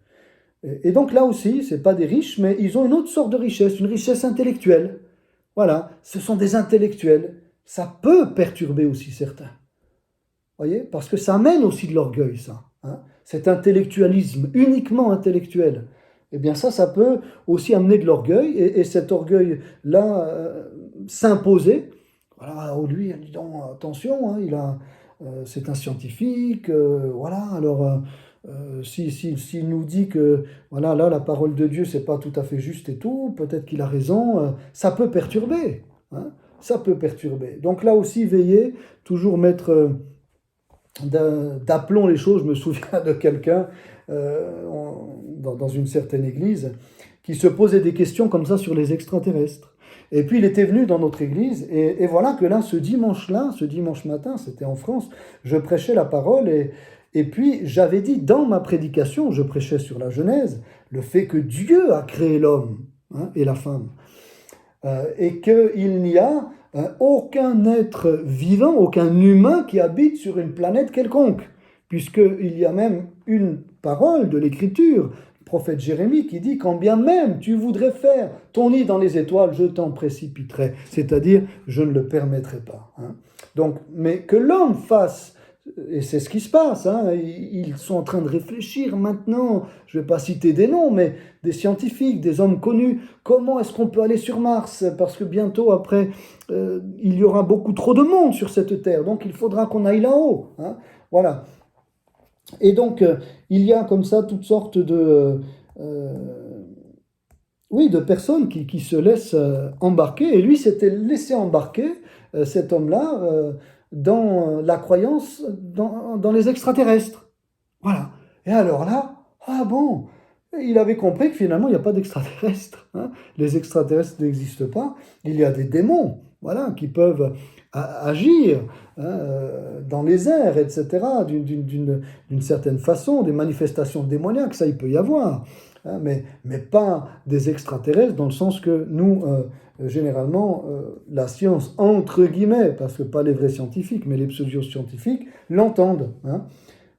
Et donc là aussi, ce n'est pas des riches, mais ils ont une autre sorte de richesse, une richesse intellectuelle. Voilà, ce sont des intellectuels. Ça peut perturber aussi certains. Voyez, parce que ça amène aussi de l'orgueil, ça. Hein, cet intellectualisme, uniquement intellectuel. Eh bien ça peut aussi amener de l'orgueil, et cet orgueil-là s'imposer. Voilà, oh, lui, dis donc, attention, hein, c'est un scientifique, voilà, alors s'il nous dit que voilà, là, la parole de Dieu, c'est pas tout à fait juste et tout, peut-être qu'il a raison, ça peut perturber, hein, ça peut perturber. Donc là aussi, veillez, toujours mettre d'aplomb les choses. Je me souviens de quelqu'un dans une certaine église qui se posait des questions comme ça sur les extraterrestres. Et puis il était venu dans notre église, et voilà que là, ce dimanche matin, c'était en France, je prêchais la parole, et puis j'avais dit dans ma prédication, je prêchais sur la Genèse, le fait que Dieu a créé l'homme, hein, et la femme, et qu'il n'y a aucun être vivant, aucun humain qui habite sur une planète quelconque, puisqu'il y a même une parole de l'Écriture, prophète Jérémie, qui dit « Quand bien même tu voudrais faire ton nid dans les étoiles, je t'en précipiterai. » C'est-à-dire, je ne le permettrai pas. Hein. Donc, mais que l'homme fasse, et c'est ce qui se passe, hein, ils sont en train de réfléchir maintenant, je ne vais pas citer des noms, mais des scientifiques, des hommes connus, comment est-ce qu'on peut aller sur Mars? Parce que bientôt, après, il y aura beaucoup trop de monde sur cette Terre, donc il faudra qu'on aille là-haut. Hein. Voilà. Et donc, il y a comme ça toutes sortes de personnes qui se laissent embarquer. Et lui s'était laissé embarquer, cet homme-là, dans la croyance dans les extraterrestres. Voilà. Et alors là, ah bon, il avait compris que finalement, il n'y a pas d'extraterrestres. Hein. Les extraterrestres n'existent pas. Il y a des démons, voilà, qui peuvent agir dans les airs, etc., d'une certaine façon, des manifestations démoniaques, ça il peut y avoir, hein, mais pas des extraterrestres, dans le sens que nous, généralement, la science, entre guillemets, parce que pas les vrais scientifiques, mais les pseudo-scientifiques, l'entendent. Hein.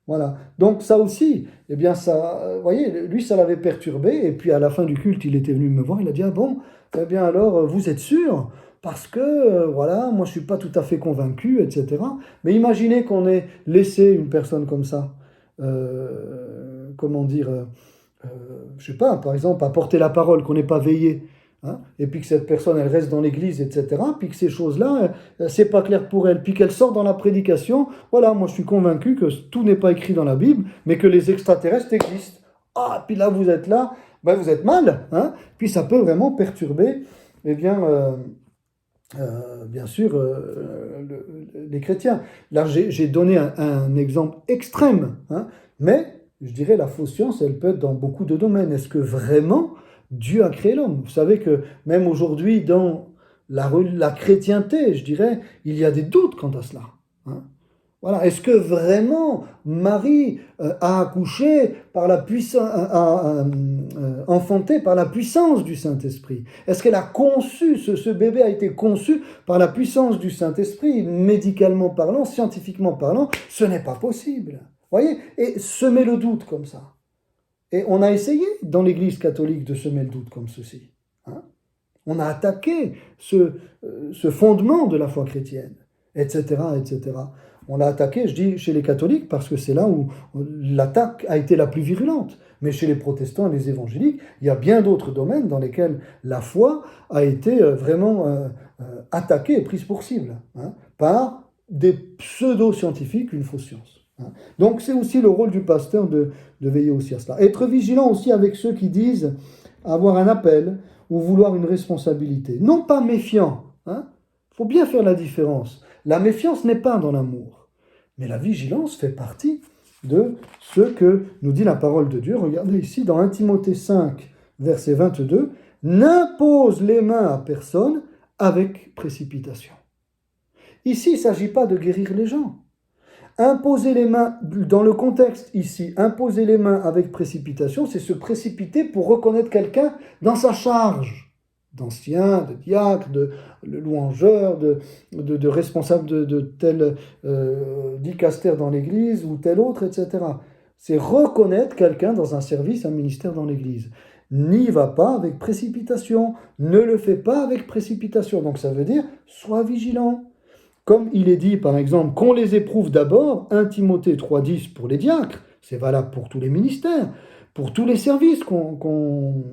Voilà. Donc ça aussi, eh bien ça, vous voyez, lui ça l'avait perturbé, et puis à la fin du culte, il était venu me voir, il a dit « Ah bon, eh bien alors, vous êtes sûr ? Parce que, voilà, moi je ne suis pas tout à fait convaincu, etc. » Mais imaginez qu'on ait laissé une personne comme ça, comment dire, je ne sais pas, par exemple, apporter la parole, qu'on n'ait pas veillé, hein, et puis que cette personne, elle reste dans l'église, etc., puis que ces choses-là, c'est pas clair pour elle, puis qu'elle sort dans la prédication, voilà, moi je suis convaincu que tout n'est pas écrit dans la Bible, mais que les extraterrestres existent. Ah, puis là, vous êtes là, ben, vous êtes mal, hein, puis ça peut vraiment perturber, eh bien... bien sûr, les chrétiens. Là, j'ai donné un exemple extrême, hein, mais je dirais la fausse science, elle peut être dans beaucoup de domaines. Est-ce que vraiment Dieu a créé l'homme? Vous savez que même aujourd'hui, dans la chrétienté, je dirais, il y a des doutes quant à cela. Hein. Voilà. Est-ce que vraiment Marie a accouché par la puissance, enfanté par la puissance du Saint-Esprit? Est-ce qu'elle a conçu, ce bébé a été conçu par la puissance du Saint-Esprit, médicalement parlant, scientifiquement parlant? Ce n'est pas possible. Voyez? Et semer le doute comme ça. Et on a essayé dans l'Église catholique de semer le doute comme ceci. Hein? On a attaqué ce fondement de la foi chrétienne, etc., etc. on l'a attaqué, je dis chez les catholiques, parce que c'est là où l'attaque a été la plus virulente. Mais chez les protestants et les évangéliques, il y a bien d'autres domaines dans lesquels la foi a été vraiment attaquée et prise pour cible, hein, par des pseudo-scientifiques, une fausse science. Hein. Donc c'est aussi le rôle du pasteur de veiller aussi à cela. Être vigilant aussi avec ceux qui disent avoir un appel ou vouloir une responsabilité. Non pas méfiant, hein. Faut bien faire la différence. La méfiance n'est pas dans l'amour, mais la vigilance fait partie de ce que nous dit la parole de Dieu. Regardez ici dans 1 Timothée 5, verset 22, « N'impose les mains à personne avec précipitation. » Ici, il ne s'agit pas de guérir les gens. Imposer les mains, dans le contexte ici, imposer les mains avec précipitation, c'est se précipiter pour reconnaître quelqu'un dans sa charge, d'ancien, de diacre, de louangeur, de responsable de tel dicastère dans l'Église ou tel autre, etc. C'est reconnaître quelqu'un dans un service, un ministère dans l'Église. N'y va pas avec précipitation, ne le fais pas avec précipitation. Donc ça veut dire, sois vigilant. Comme il est dit, par exemple, qu'on les éprouve d'abord, 1 Timothée 3,10 pour les diacres, c'est valable pour tous les ministères, pour tous les services qu'on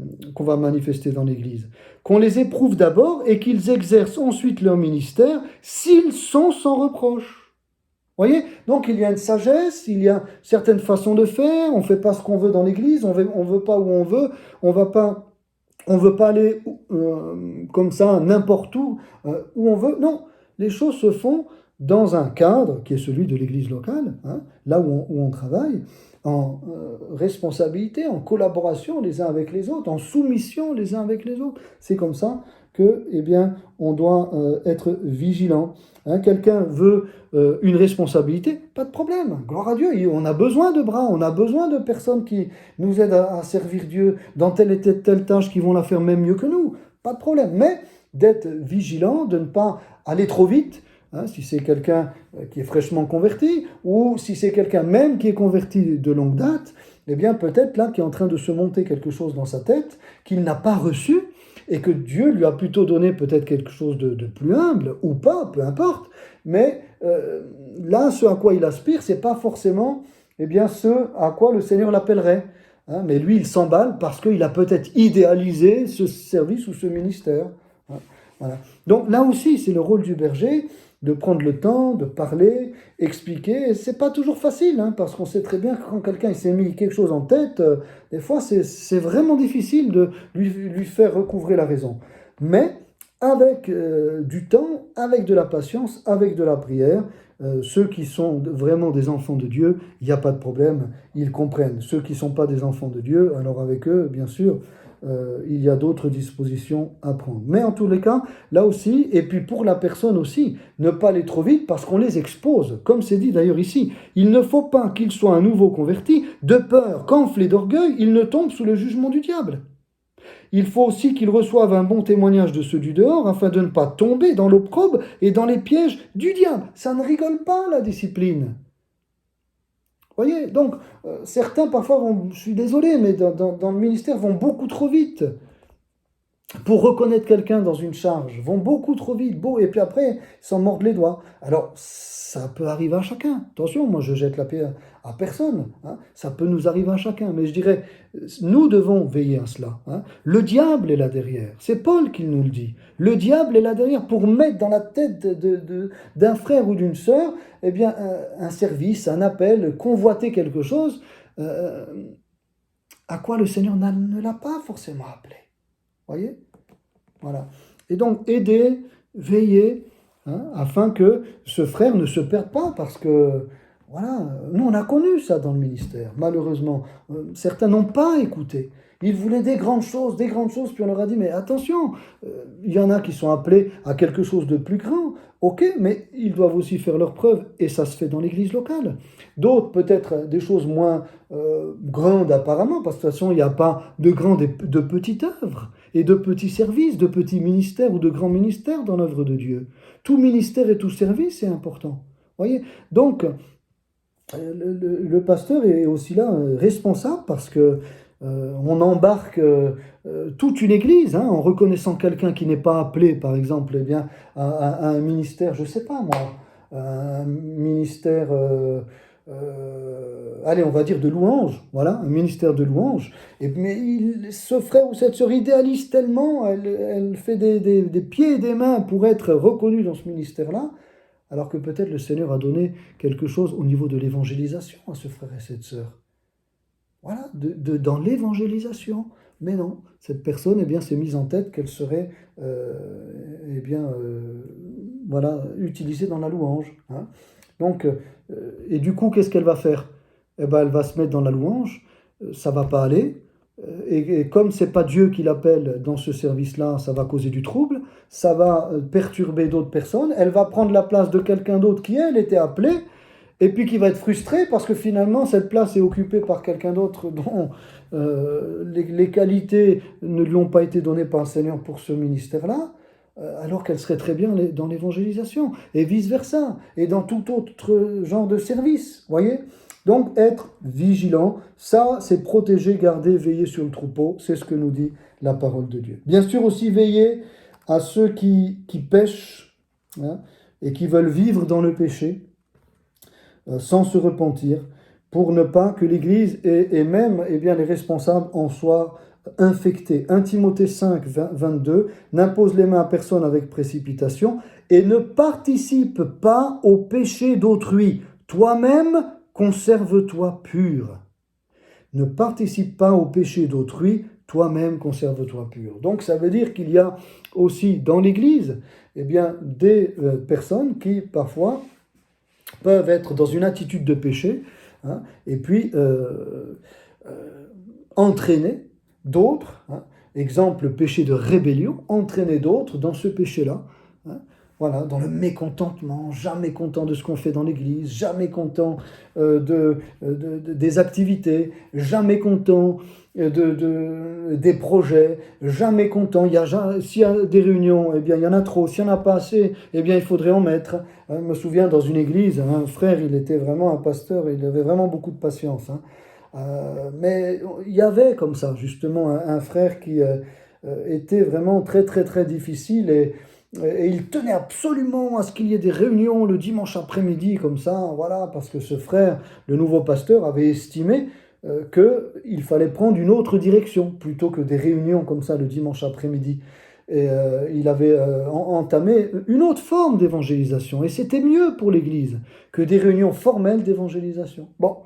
va manifester dans l'Église. Qu'on les éprouve d'abord et qu'ils exercent ensuite leur ministère s'ils sont sans reproche. Vous voyez? Donc il y a une sagesse, il y a certaines façons de faire, on ne fait pas ce qu'on veut dans l'Église, on veut pas où on veut pas aller comme ça n'importe où on veut. Non. Les choses se font dans un cadre qui est celui de l'église locale, hein, là où on travaille, en responsabilité, en collaboration les uns avec les autres, en soumission les uns avec les autres. C'est comme ça que, eh bien, on doit être vigilant. Hein, quelqu'un veut une responsabilité, pas de problème, gloire à Dieu. On a besoin de bras, on a besoin de personnes qui nous aident à servir Dieu dans telle et telle tâche, qui vont la faire même mieux que nous, pas de problème. Mais d'être vigilant, de ne pas aller trop vite, hein, si c'est quelqu'un qui est fraîchement converti, ou si c'est quelqu'un même qui est converti de longue date, eh bien peut-être là qui est en train de se monter quelque chose dans sa tête, qu'il n'a pas reçu, et que Dieu lui a plutôt donné peut-être quelque chose de plus humble, ou pas, peu importe, mais là, ce à quoi il aspire, c'est pas forcément eh bien, ce à quoi le Seigneur l'appellerait. Hein, mais lui, il s'emballe parce qu'il a peut-être idéalisé ce service ou ce ministère. Voilà. Donc là aussi, c'est le rôle du berger de prendre le temps, de parler, expliquer. Et c'est pas toujours facile, hein, parce qu'on sait très bien que quand quelqu'un s'est mis quelque chose en tête, des fois c'est vraiment difficile de lui faire recouvrer la raison. Mais avec du temps, avec de la patience, avec de la prière, ceux qui sont vraiment des enfants de Dieu, il n'y a pas de problème, ils comprennent. Ceux qui ne sont pas des enfants de Dieu, alors avec eux, bien sûr, il y a d'autres dispositions à prendre. Mais en tous les cas, là aussi, et puis pour la personne aussi, ne pas aller trop vite parce qu'on les expose. Comme c'est dit d'ailleurs ici, il ne faut pas qu'il soit un nouveau converti, de peur qu'enflé d'orgueil, il ne tombe sous le jugement du diable. Il faut aussi qu'il reçoive un bon témoignage de ceux du dehors afin de ne pas tomber dans l'opprobre et dans les pièges du diable. Ça ne rigole pas, la discipline. Vous voyez, donc certains parfois vont, je suis désolé, mais dans le ministère vont beaucoup trop vite pour reconnaître quelqu'un dans une charge, vont beaucoup trop vite, et puis après, ils s'en mordent les doigts. Alors, ça peut arriver à chacun. Attention, moi je jette la pierre à personne. Hein. Ça peut nous arriver à chacun. Mais je dirais, nous devons veiller à cela. Hein. Le diable est là derrière. C'est Paul qui nous le dit. Le diable est là derrière pour mettre dans la tête d'un frère ou d'une sœur eh bien, un service, un appel, convoiter quelque chose à quoi le Seigneur ne l'a pas forcément appelé. Voyez, voilà. Et donc, aider, veiller, hein, afin que ce frère ne se perde pas, parce que, voilà, nous on a connu ça dans le ministère, malheureusement. Certains n'ont pas écouté. Ils voulaient des grandes choses, puis on leur a dit, mais attention, il y en a qui sont appelés à quelque chose de plus grand, ok, mais ils doivent aussi faire leurs preuves, et ça se fait dans l'église locale. D'autres, peut-être des choses moins grandes apparemment, parce que de toute façon, il n'y a pas de grandes et de petites œuvres, et de petits services, de petits ministères ou de grands ministères dans l'œuvre de Dieu. Tout ministère et tout service est important. Voyez, donc, le pasteur est aussi là responsable parce que on embarque toute une église hein, en reconnaissant quelqu'un qui n'est pas appelé, par exemple, eh bien, à un ministère, je ne sais pas moi, un ministère, allez, on va dire de louange, voilà, un ministère de louange. Mais ce frère ou cette sœur idéalise tellement, elle fait des pieds et des mains pour être reconnue dans ce ministère-là, alors que peut-être le Seigneur a donné quelque chose au niveau de l'évangélisation à ce frère et cette sœur. Voilà, dans l'évangélisation. Mais non, cette personne eh bien, s'est mise en tête qu'elle serait eh bien, voilà, utilisée dans la louange. Hein. Donc, et du coup, qu'est-ce qu'elle va faire? Eh ben, elle va se mettre dans la louange, ça va pas aller. Et comme c'est pas Dieu qui l'appelle dans ce service-là, ça va causer du trouble, ça va perturber d'autres personnes. Elle va prendre la place de quelqu'un d'autre qui, elle, était appelé et puis qui va être frustré parce que finalement cette place est occupée par quelqu'un d'autre dont les qualités ne lui ont pas été données par le Seigneur pour ce ministère-là, alors qu'elle serait très bien dans l'évangélisation, et vice-versa, et dans tout autre genre de service, voyez. Donc être vigilant, ça c'est protéger, garder, veiller sur le troupeau, c'est ce que nous dit la parole de Dieu. Bien sûr aussi veiller à ceux qui pêchent hein, et qui veulent vivre dans le péché, sans se repentir, pour ne pas que l'Église et même eh bien, les responsables en soient infectés. 1 Timothée 5, 22, n'impose les mains à personne avec précipitation et ne participe pas au péché d'autrui. Toi-même, conserve-toi pur. Ne participe pas au péché d'autrui, toi-même conserve-toi pur. Donc ça veut dire qu'il y a aussi dans l'Église eh bien, des personnes qui parfois peuvent être dans une attitude de péché, hein, et puis entraîner d'autres, hein, exemple le péché de rébellion, entraîner d'autres dans ce péché-là, hein, voilà, dans le mécontentement, jamais content de ce qu'on fait dans l'église, jamais content des activités, jamais content des projets, jamais content. S'il y a des réunions, eh bien, il y en a trop. S'il n'y en a pas assez, eh bien, il faudrait en mettre. Je me souviens, dans une église, un frère, il était vraiment un pasteur, il avait vraiment beaucoup de patience. Hein. Mais il y avait comme ça, justement, un frère qui était vraiment très, très, très difficile et il tenait absolument à ce qu'il y ait des réunions le dimanche après-midi, comme ça, voilà, parce que ce frère, le nouveau pasteur, avait estimé qu'il fallait prendre une autre direction, plutôt que des réunions comme ça le dimanche après-midi. Et il avait entamé une autre forme d'évangélisation, et c'était mieux pour l'Église que des réunions formelles d'évangélisation. Bon,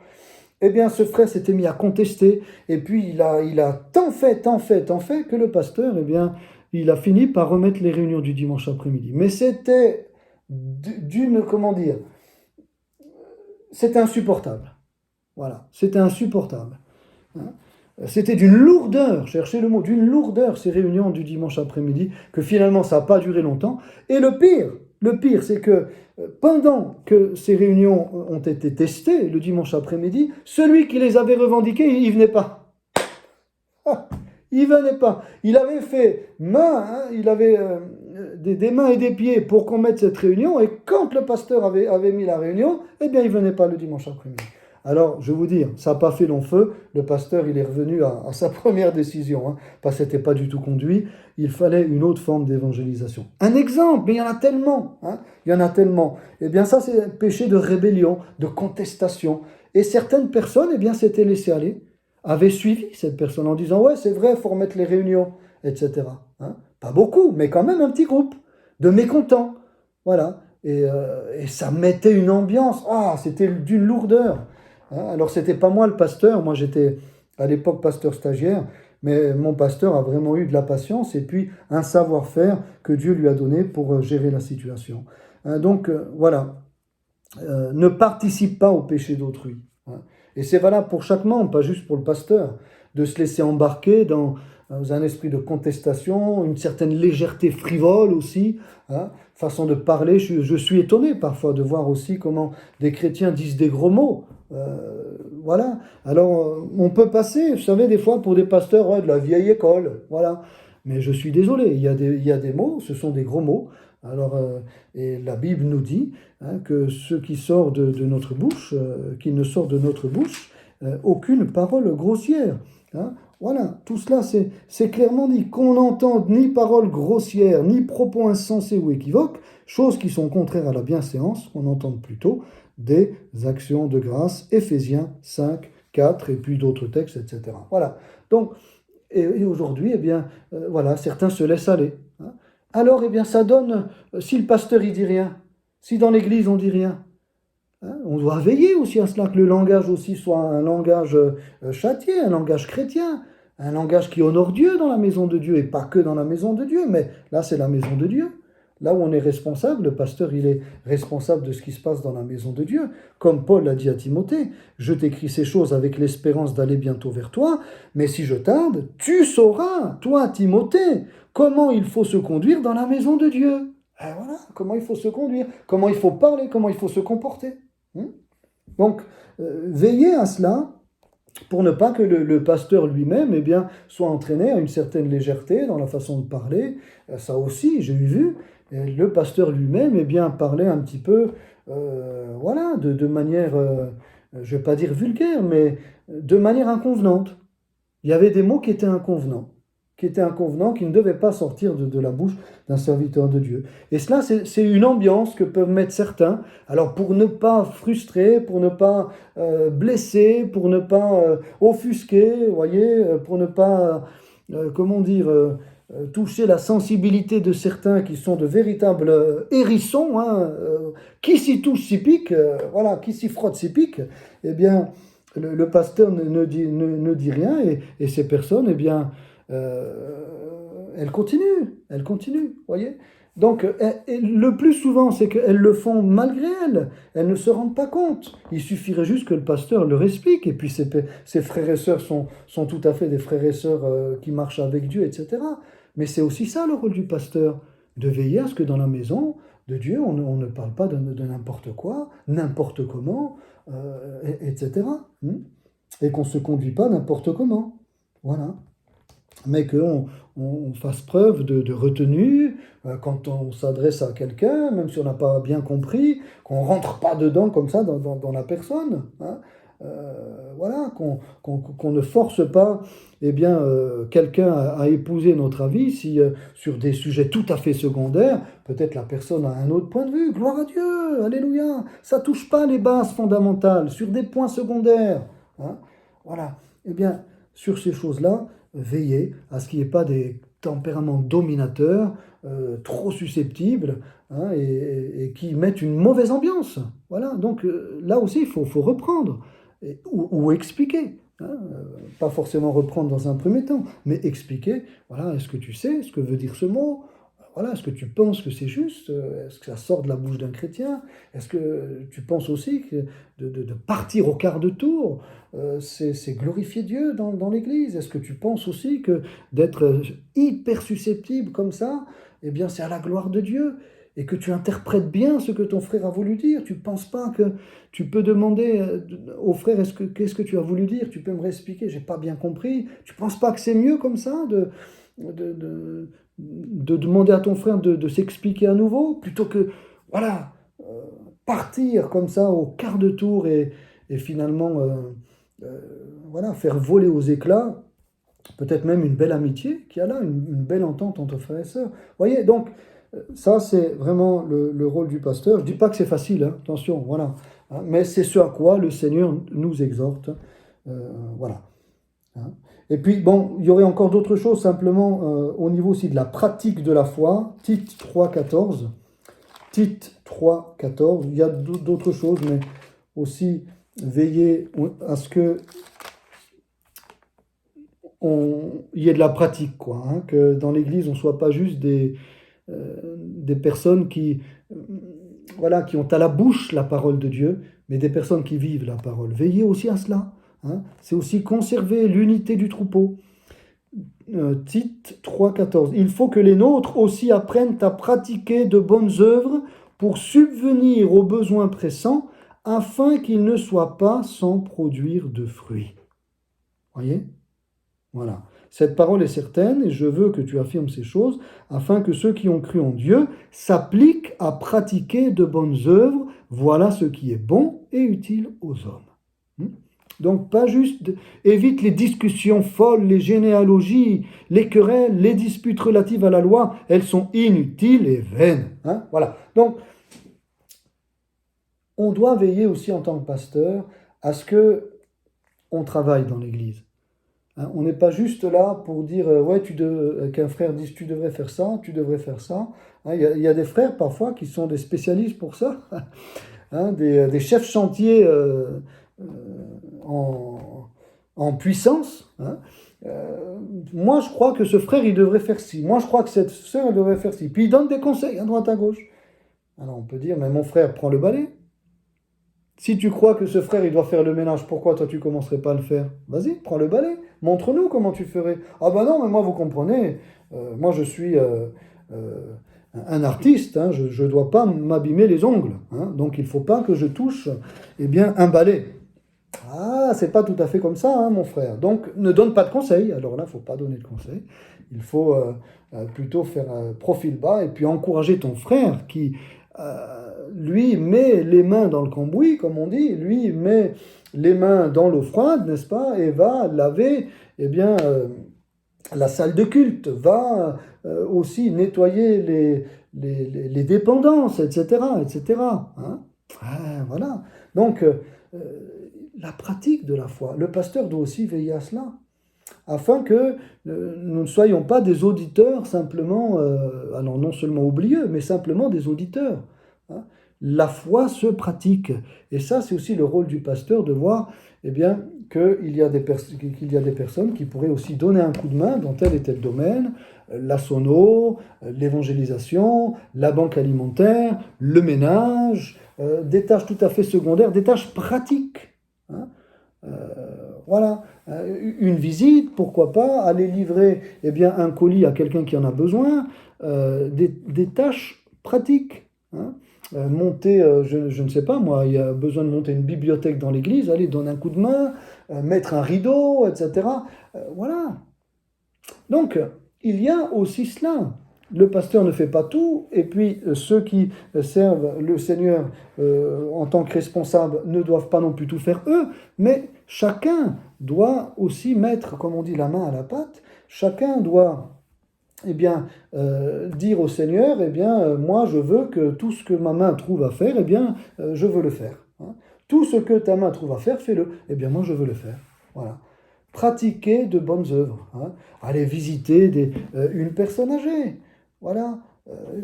eh bien ce frère s'était mis à contester, et puis il a tant fait que le pasteur, eh bien, il a fini par remettre les réunions du dimanche après-midi. Mais c'était comment dire, c'était insupportable. Voilà, c'était insupportable. Hein. C'était d'une lourdeur, cherchez le mot, d'une lourdeur ces réunions du dimanche après-midi, que finalement ça n'a pas duré longtemps. Et le pire, c'est que pendant que ces réunions ont été testées le dimanche après-midi, celui qui les avait revendiquées, il venait pas. Il venait pas. Il avait fait main, hein, il avait des mains et des pieds pour qu'on mette cette réunion, et quand le pasteur avait mis la réunion, eh bien il venait pas le dimanche après-midi. Alors, je vous dis, ça n'a pas fait long feu. Le pasteur, il est revenu à sa première décision, hein, parce que ce n'était pas du tout conduit. Il fallait une autre forme d'évangélisation. Un exemple, mais il y en a tellement. Hein, il y en a tellement. Eh bien, ça, c'est un péché de rébellion, de contestation. Et certaines personnes, eh bien, s'étaient laissées aller, avaient suivi cette personne en disant « Ouais, c'est vrai, il faut remettre les réunions, etc. Hein. » Pas beaucoup, mais quand même un petit groupe de mécontents. Voilà. Et ça mettait une ambiance. Ah, c'était d'une lourdeur. Alors, c'était pas moi le pasteur, moi j'étais à l'époque pasteur stagiaire, mais mon pasteur a vraiment eu de la patience et puis un savoir-faire que Dieu lui a donné pour gérer la situation. Donc, voilà, ne participe pas au péché d'autrui. Hein. Et c'est valable pour chaque membre, pas juste pour le pasteur, de se laisser embarquer dans un esprit de contestation, une certaine légèreté frivole aussi, hein, façon de parler. Je suis étonné parfois de voir aussi comment des chrétiens disent des gros mots. Voilà. Alors, on peut passer, vous savez, des fois pour des pasteurs de la vieille école. Voilà. Mais je suis désolé, il y a des mots, ce sont des gros mots. Alors, et la Bible nous dit hein, que ce qui sort de notre bouche, qu'il ne sort de notre bouche aucune parole grossière. Hein. Voilà, tout cela c'est clairement dit. Qu'on n'entende ni paroles grossières, ni propos insensés ou équivoques, choses qui sont contraires à la bienséance, qu'on entende plutôt des actions de grâce, Éphésiens 5, 4 et puis d'autres textes, etc. Voilà. Donc, et aujourd'hui, eh bien, voilà, certains se laissent aller. Hein. Alors, eh bien, ça donne, si le pasteur il dit rien, si dans l'église on dit rien, hein, on doit veiller aussi à cela, que le langage aussi soit un langage châtié, un langage chrétien, un langage qui honore Dieu dans la maison de Dieu, et pas que dans la maison de Dieu, mais là c'est la maison de Dieu. Là où on est responsable, le pasteur il est responsable de ce qui se passe dans la maison de Dieu. Comme Paul l'a dit à Timothée, je t'écris ces choses avec l'espérance d'aller bientôt vers toi, mais si je tarde, tu sauras, toi Timothée, comment il faut se conduire dans la maison de Dieu. Et voilà, comment il faut se conduire, comment il faut parler, comment il faut se comporter. Donc, veillez à cela pour ne pas que le pasteur lui-même eh bien, soit entraîné à une certaine légèreté dans la façon de parler. Ça aussi, j'ai vu, le pasteur lui-même eh bien, parlait un petit peu voilà, de manière, je ne vais pas dire vulgaire, mais de manière inconvenante. Il y avait des mots qui étaient inconvenants, qui ne devaient pas sortir de la bouche d'un serviteur de Dieu. Et cela, c'est une ambiance que peuvent mettre certains, alors pour ne pas frustrer, pour ne pas blesser, pour ne pas offusquer, vous voyez, pour ne pas, comment dire, toucher la sensibilité de certains qui sont de véritables hérissons, hein, qui s'y touche s'y pique, voilà, qui s'y frotte s'y pique, eh bien, le pasteur ne dit rien et ces personnes, eh bien, elles continuent, voyez. Donc, le plus souvent, c'est qu'elles le font malgré elles ne se rendent pas compte. Il suffirait juste que le pasteur leur explique, et puis ses frères et sœurs sont tout à fait des frères et sœurs qui marchent avec Dieu, etc. Mais c'est aussi ça le rôle du pasteur, de veiller à ce que dans la maison de Dieu, on ne parle pas de n'importe quoi, n'importe comment, etc. Et qu'on ne se conduit pas n'importe comment. Voilà. Mais qu'on fasse preuve de retenue quand on s'adresse à quelqu'un, même si on n'a pas bien compris, qu'on ne rentre pas dedans comme ça dans la personne. Hein. Voilà, qu'on ne force pas eh bien, quelqu'un à épouser notre avis si sur des sujets tout à fait secondaires, peut-être la personne a un autre point de vue. Gloire à Dieu, alléluia. Ça ne touche pas les bases fondamentales, sur des points secondaires. Hein. Voilà. Eh bien, sur ces choses-là, veillez à ce qu'il n'y ait pas des tempéraments dominateurs, trop susceptibles, hein, et qui mettent une mauvaise ambiance. Voilà, donc là aussi, il faut reprendre ou expliquer. Hein, pas forcément reprendre dans un premier temps, mais expliquer, voilà, est-ce que tu sais ce que veut dire ce mot? Voilà, est-ce que tu penses que c'est juste? Est-ce que ça sort de la bouche d'un chrétien? Est-ce que tu penses aussi que de partir au quart de tour, c'est glorifier Dieu dans l'Église? Est-ce que tu penses aussi que d'être hyper susceptible comme ça, eh bien c'est à la gloire de Dieu? Et que tu interprètes bien ce que ton frère a voulu dire. Tu ne penses pas que tu peux demander au frère, qu'est-ce que tu as voulu dire? Tu peux me réexpliquer, j'ai pas bien compris. Tu ne penses pas que c'est mieux comme ça de demander à ton frère de s'expliquer à nouveau, plutôt que, voilà, partir comme ça au quart de tour et finalement, voilà, faire voler aux éclats, peut-être même une belle amitié qui a là, une belle entente entre frères et sœurs. Vous voyez, donc, ça, c'est vraiment le rôle du pasteur. Je ne dis pas que c'est facile, hein, attention, voilà. Hein, mais c'est ce à quoi le Seigneur nous exhorte. Voilà. Hein. Et puis, bon, il y aurait encore d'autres choses, simplement au niveau aussi de la pratique de la foi. Tite 3,14. Tite 3,14. Il y a d'autres choses, mais aussi veiller à ce que il y ait de la pratique, quoi. Hein, que dans l'Église, on ne soit pas juste des personnes voilà, qui ont à la bouche la parole de Dieu, mais des personnes qui vivent la parole. Veillez aussi à cela. Hein. C'est aussi conserver l'unité du troupeau. Tite 3,14. Il faut que les nôtres aussi apprennent à pratiquer de bonnes œuvres pour subvenir aux besoins pressants, afin qu'ils ne soient pas sans produire de fruits. Voyez ? Voilà. Cette parole est certaine et je veux que tu affirmes ces choses afin que ceux qui ont cru en Dieu s'appliquent à pratiquer de bonnes œuvres. Voilà ce qui est bon et utile aux hommes. Donc pas juste, évite les discussions folles, les généalogies, les querelles, les disputes relatives à la loi, elles sont inutiles et vaines. Hein, voilà. Donc on doit veiller aussi en tant que pasteur à ce que on travaille dans l'Église. Hein, on n'est pas juste là pour dire ouais qu'un frère dise tu devrais faire ça, tu devrais faire ça. Hein, il y a des frères parfois qui sont des spécialistes pour ça, hein, des chefs chantiers euh, en, en puissance. Hein. Moi je crois que ce frère il devrait faire ci, moi je crois que cette sœur elle devrait faire ci. Puis il donne des conseils à droite à gauche. Alors on peut dire mais mon frère prend le balai. Si tu crois que ce frère, il doit faire le ménage, pourquoi toi tu commencerais pas à le faire? Vas-y, prends le balai, montre-nous comment tu ferais. Ah bah non, mais moi vous comprenez, moi je suis euh, un artiste, hein, je ne dois pas m'abîmer les ongles, hein, donc il ne faut pas que je touche eh bien, un balai. Ah, c'est pas tout à fait comme ça, hein, mon frère. Donc ne donne pas de conseils, alors là, il ne faut pas donner de conseils. Il faut plutôt faire profil bas et puis encourager ton frère qui lui, met les mains dans le cambouis, comme on dit, lui, met les mains dans l'eau froide, n'est-ce pas, et va laver, eh bien, la salle de culte, va aussi nettoyer les dépendances, etc., etc. Hein. Ah, voilà. Donc, la pratique de la foi, le pasteur doit aussi veiller à cela afin que nous ne soyons pas des auditeurs simplement, alors non seulement oublieux, mais simplement des auditeurs. Hein. La foi se pratique. Et ça, c'est aussi le rôle du pasteur de voir eh bien, qu'il y a des personnes qui pourraient aussi donner un coup de main dans tel et tel domaine, la sono, l'évangélisation, la banque alimentaire, le ménage, des tâches tout à fait secondaires, des tâches pratiques. Hein. Voilà, une visite, pourquoi pas, aller livrer eh bien, un colis à quelqu'un qui en a besoin, des tâches pratiques. Hein. Monter, je ne sais pas, moi, il y a besoin de monter une bibliothèque dans l'église, aller donner un coup de main, mettre un rideau, etc. Voilà. Donc, il y a aussi cela. Le pasteur ne fait pas tout, et puis ceux qui servent le Seigneur en tant que responsables ne doivent pas non plus tout faire eux, mais chacun doit aussi mettre, comme on dit, la main à la pâte. Chacun doit eh bien, dire au Seigneur, eh bien, moi je veux que tout ce que ma main trouve à faire, eh bien, je veux le faire. Hein. Tout ce que ta main trouve à faire, fais-le. Eh bien, moi je veux le faire. Voilà. Pratiquer de bonnes œuvres. Hein. Aller visiter une personne âgée. Voilà.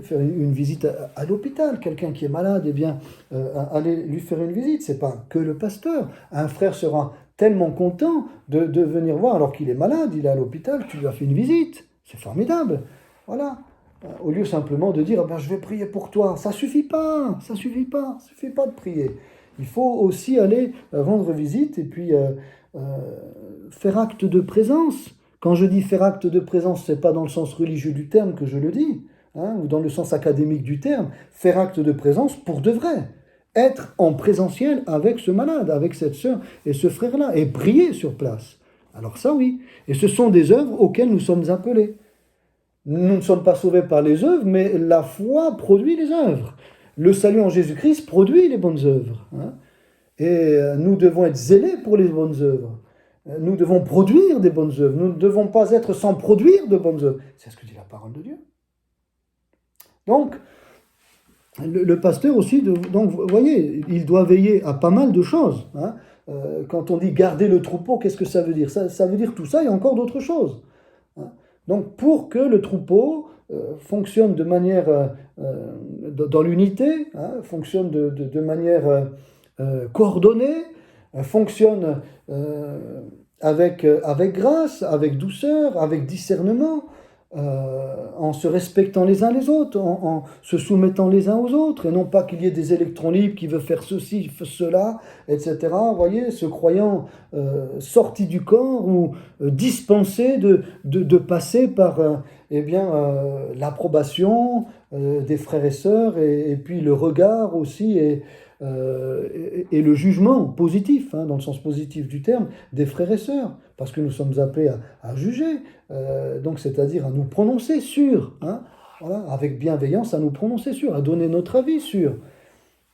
Faire une visite à l'hôpital. Quelqu'un qui est malade, eh bien, aller lui faire une visite. C'est pas que le pasteur. Un frère sera tellement content de venir voir alors qu'il est malade, il est à l'hôpital, tu lui as fait une visite. C'est formidable. Voilà. Au lieu simplement de dire, ah ben, je vais prier pour toi. Ça suffit pas. Ça suffit pas. Ça suffit pas de prier. Il faut aussi aller rendre visite et puis faire acte de présence. Quand je dis faire acte de présence, c'est pas dans le sens religieux du terme que je le dis, hein, ou dans le sens académique du terme. Faire acte de présence pour de vrai. Être en présentiel avec ce malade, avec cette sœur et ce frère-là, et prier sur place. Alors ça oui. Et ce sont des œuvres auxquelles nous sommes appelés. Nous ne sommes pas sauvés par les œuvres, mais la foi produit les œuvres. Le salut en Jésus-Christ produit les bonnes œuvres. Hein. Et nous devons être zélés pour les bonnes œuvres. Nous devons produire des bonnes œuvres. Nous ne devons pas être sans produire de bonnes œuvres. C'est ce que dit la parole de Dieu. Donc, le pasteur aussi, donc, vous voyez, il doit veiller à pas mal de choses. Hein. Quand on dit garder le troupeau, qu'est-ce que ça veut dire? Ça veut dire tout ça et encore d'autres choses. Hein. Donc, pour que le troupeau fonctionne de manière, dans l'unité, hein, fonctionne de manière coordonnée, fonctionne avec grâce, avec douceur, avec discernement, en se respectant les uns les autres, en se soumettant les uns aux autres, et non pas qu'il y ait des électrons libres qui veulent faire ceci, cela, etc. Vous voyez, se croyant sorti du corps ou dispensé de passer par eh bien, l'approbation des frères et sœurs, et puis le regard aussi, et le jugement positif, hein, dans le sens positif du terme, des frères et sœurs, parce que nous sommes appelés à juger, donc c'est-à-dire à nous prononcer sur, hein, voilà, avec bienveillance, à nous prononcer sur, à donner notre avis sur.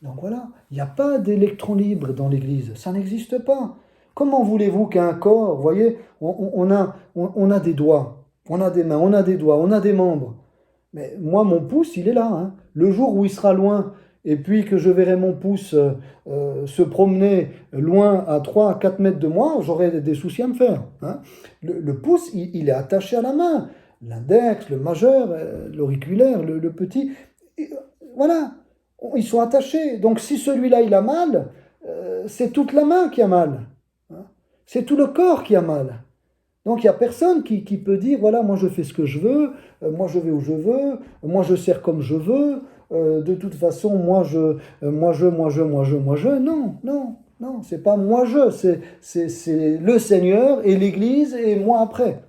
Donc voilà, il n'y a pas d'électrons libres dans l'Église, ça n'existe pas. Comment voulez-vous qu'un corps, vous voyez, on a des doigts, on a des mains, on a des doigts, on a des membres. Mais moi, mon pouce, il est là, hein. Le jour où il sera loin, et puis que je verrai mon pouce se promener loin à 3 à 4 mètres de moi, j'aurai des soucis à me faire, hein. Le pouce, il est attaché à la main. L'index, le majeur, l'auriculaire, le petit. Voilà, ils sont attachés. Donc si celui-là, il a mal, c'est toute la main qui a mal, hein. C'est tout le corps qui a mal. Donc il n'y a personne qui peut dire, voilà, moi je fais ce que je veux, moi je vais où je veux, moi je sers comme je veux, de toute façon, moi je. Non, non, non, c'est pas moi je, c'est le Seigneur et l'Église et moi après,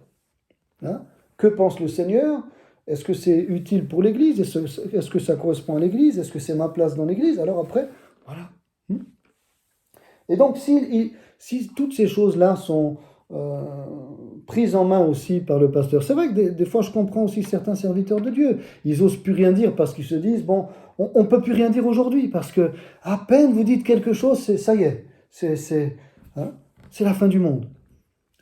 hein. Que pense le Seigneur? Est-ce que c'est utile pour l'Église? Est-ce que ça correspond à l'Église? Est-ce que c'est ma place dans l'Église? Alors après, voilà. Et donc, si toutes ces choses-là sont euh, prises en main aussi par le pasteur, c'est vrai que des fois, je comprends aussi certains serviteurs de Dieu. Ils n'osent plus rien dire parce qu'ils se disent, bon, on ne peut plus rien dire aujourd'hui parce que à peine vous dites quelque chose, ça y est, hein, c'est la fin du monde.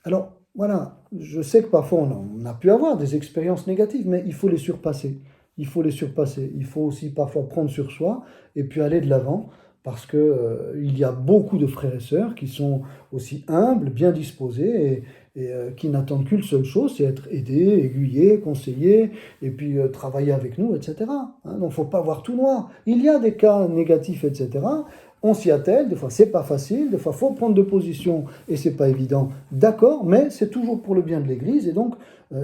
Alors, voilà, je sais que parfois on a pu avoir des expériences négatives, mais il faut les surpasser. Il faut les surpasser. Il faut aussi parfois prendre sur soi et puis aller de l'avant, parce que il y a beaucoup de frères et sœurs qui sont aussi humbles, bien disposés et qui n'attendent qu'une seule chose, c'est être aidés, aiguillés, conseillés, et puis travailler avec nous, etc. Hein, donc, il ne faut pas voir tout noir. Il y a des cas négatifs, etc. On s'y attelle, des fois c'est pas facile, des fois il faut prendre de position et c'est pas évident, d'accord, mais c'est toujours pour le bien de l'Église et donc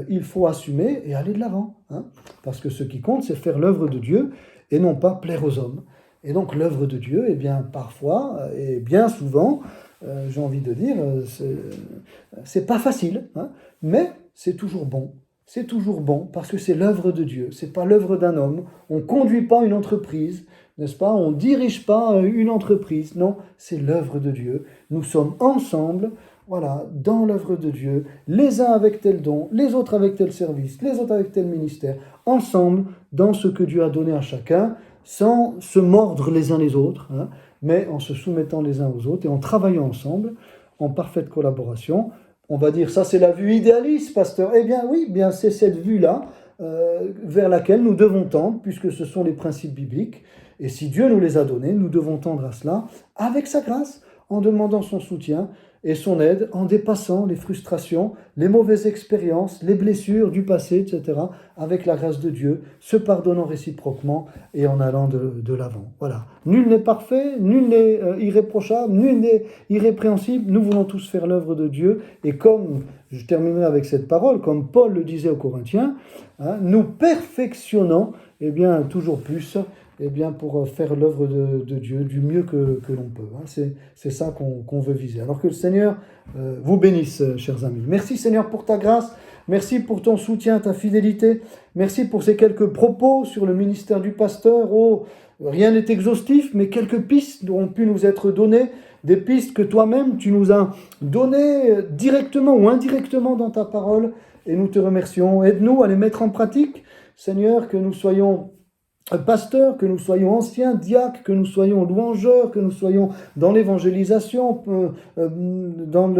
il faut assumer et aller de l'avant, hein, parce que ce qui compte c'est faire l'œuvre de Dieu et non pas plaire aux hommes. Et donc l'œuvre de Dieu, eh bien parfois et bien souvent, j'ai envie de dire, c'est pas facile, hein, mais c'est toujours bon. C'est toujours bon parce que c'est l'œuvre de Dieu, c'est pas l'œuvre d'un homme. On conduit pas une entreprise, n'est-ce pas? On ne dirige pas une entreprise, non, c'est l'œuvre de Dieu. Nous sommes ensemble, voilà, dans l'œuvre de Dieu, les uns avec tel don, les autres avec tel service, les autres avec tel ministère, ensemble dans ce que Dieu a donné à chacun, sans se mordre les uns les autres, hein, mais en se soumettant les uns aux autres et en travaillant ensemble, en parfaite collaboration. On va dire, ça c'est la vue idéaliste, pasteur. Eh bien oui, bien c'est cette vue-là vers laquelle nous devons tendre, puisque ce sont les principes bibliques. Et si Dieu nous les a donnés, nous devons tendre à cela avec sa grâce, en demandant son soutien et son aide, en dépassant les frustrations, les mauvaises expériences, les blessures du passé, etc., avec la grâce de Dieu, se pardonnant réciproquement et en allant de l'avant. Voilà. Nul n'est parfait, nul n'est irréprochable, nul n'est irrépréhensible. Nous voulons tous faire l'œuvre de Dieu. Et comme, je terminerai avec cette parole, comme Paul le disait aux Corinthiens, hein, nous perfectionnons, eh bien, toujours plus, eh bien, pour faire l'œuvre de Dieu du mieux que l'on peut, hein. C'est ça qu'on veut viser. Alors que le Seigneur vous bénisse, chers amis. Merci Seigneur pour ta grâce, merci pour ton soutien, ta fidélité, merci pour ces quelques propos sur le ministère du pasteur. Oh, rien n'est exhaustif, mais quelques pistes ont pu nous être données, des pistes que toi-même tu nous as données directement ou indirectement dans ta parole, et nous te remercions. Aide-nous à les mettre en pratique, Seigneur, que nous soyons pasteurs, que nous soyons anciens, diacres, que nous soyons louangeurs, que nous soyons dans l'évangélisation, dans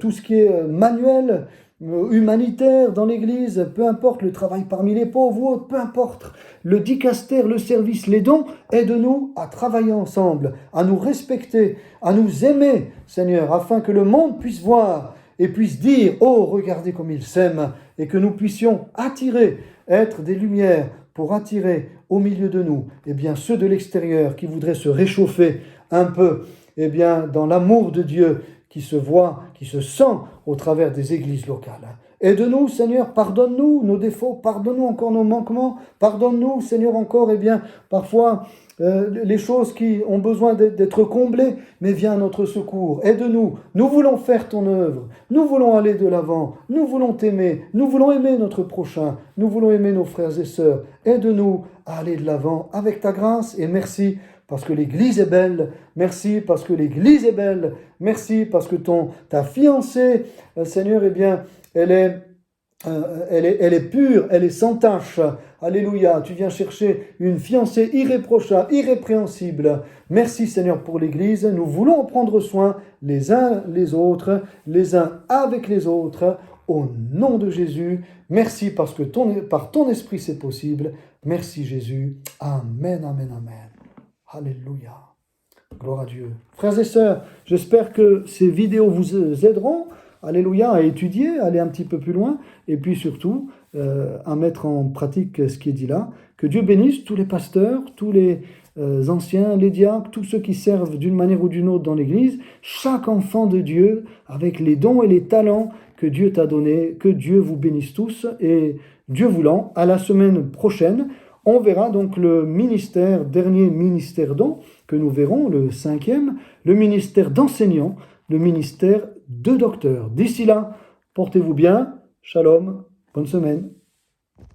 tout ce qui est manuel, humanitaire dans l'Église, peu importe le travail parmi les pauvres ou autre, peu importe le dicaster, le service, les dons, aide-nous à travailler ensemble, à nous respecter, à nous aimer, Seigneur, afin que le monde puisse voir et puisse dire « Oh, regardez comme ils s'aiment » et que nous puissions attirer, être des lumières pour attirer au milieu de nous, eh bien, ceux de l'extérieur qui voudraient se réchauffer un peu, eh bien, dans l'amour de Dieu qui se voit, qui se sent au travers des églises locales. Aide-nous, Seigneur, pardonne-nous nos défauts, pardonne-nous encore nos manquements, pardonne-nous, Seigneur, encore, eh bien, parfois, les choses qui ont besoin d'être comblées, mais viens à notre secours. Aide-nous, nous voulons faire ton œuvre, nous voulons aller de l'avant, nous voulons t'aimer, nous voulons aimer notre prochain, nous voulons aimer nos frères et sœurs. Aide-nous à aller de l'avant avec ta grâce et merci parce que l'Église est belle, merci parce que l'Église est belle, merci parce que ta fiancée, Seigneur, eh bien, elle est elle est pure, elle est sans tache. Alléluia, tu viens chercher une fiancée irréprochable, irrépréhensible. Merci Seigneur pour l'Église. Nous voulons en prendre soin les uns les uns avec les autres. Au nom de Jésus, merci parce que par ton esprit c'est possible. Merci Jésus. Amen, amen, amen. Alléluia. Gloire à Dieu. Frères et sœurs, j'espère que ces vidéos vous aideront, alléluia, à étudier, à aller un petit peu plus loin, et puis surtout à mettre en pratique ce qui est dit là. Que Dieu bénisse tous les pasteurs, tous les anciens, les diacres, tous ceux qui servent d'une manière ou d'une autre dans l'Église, chaque enfant de Dieu, avec les dons et les talents que Dieu t'a donnés, que Dieu vous bénisse tous, et Dieu voulant, à la semaine prochaine, on verra donc le dernier ministère don, que nous verrons, le 5e, le ministère d'enseignant, le ministère de docteur. D'ici là, portez-vous bien, shalom, bonne semaine.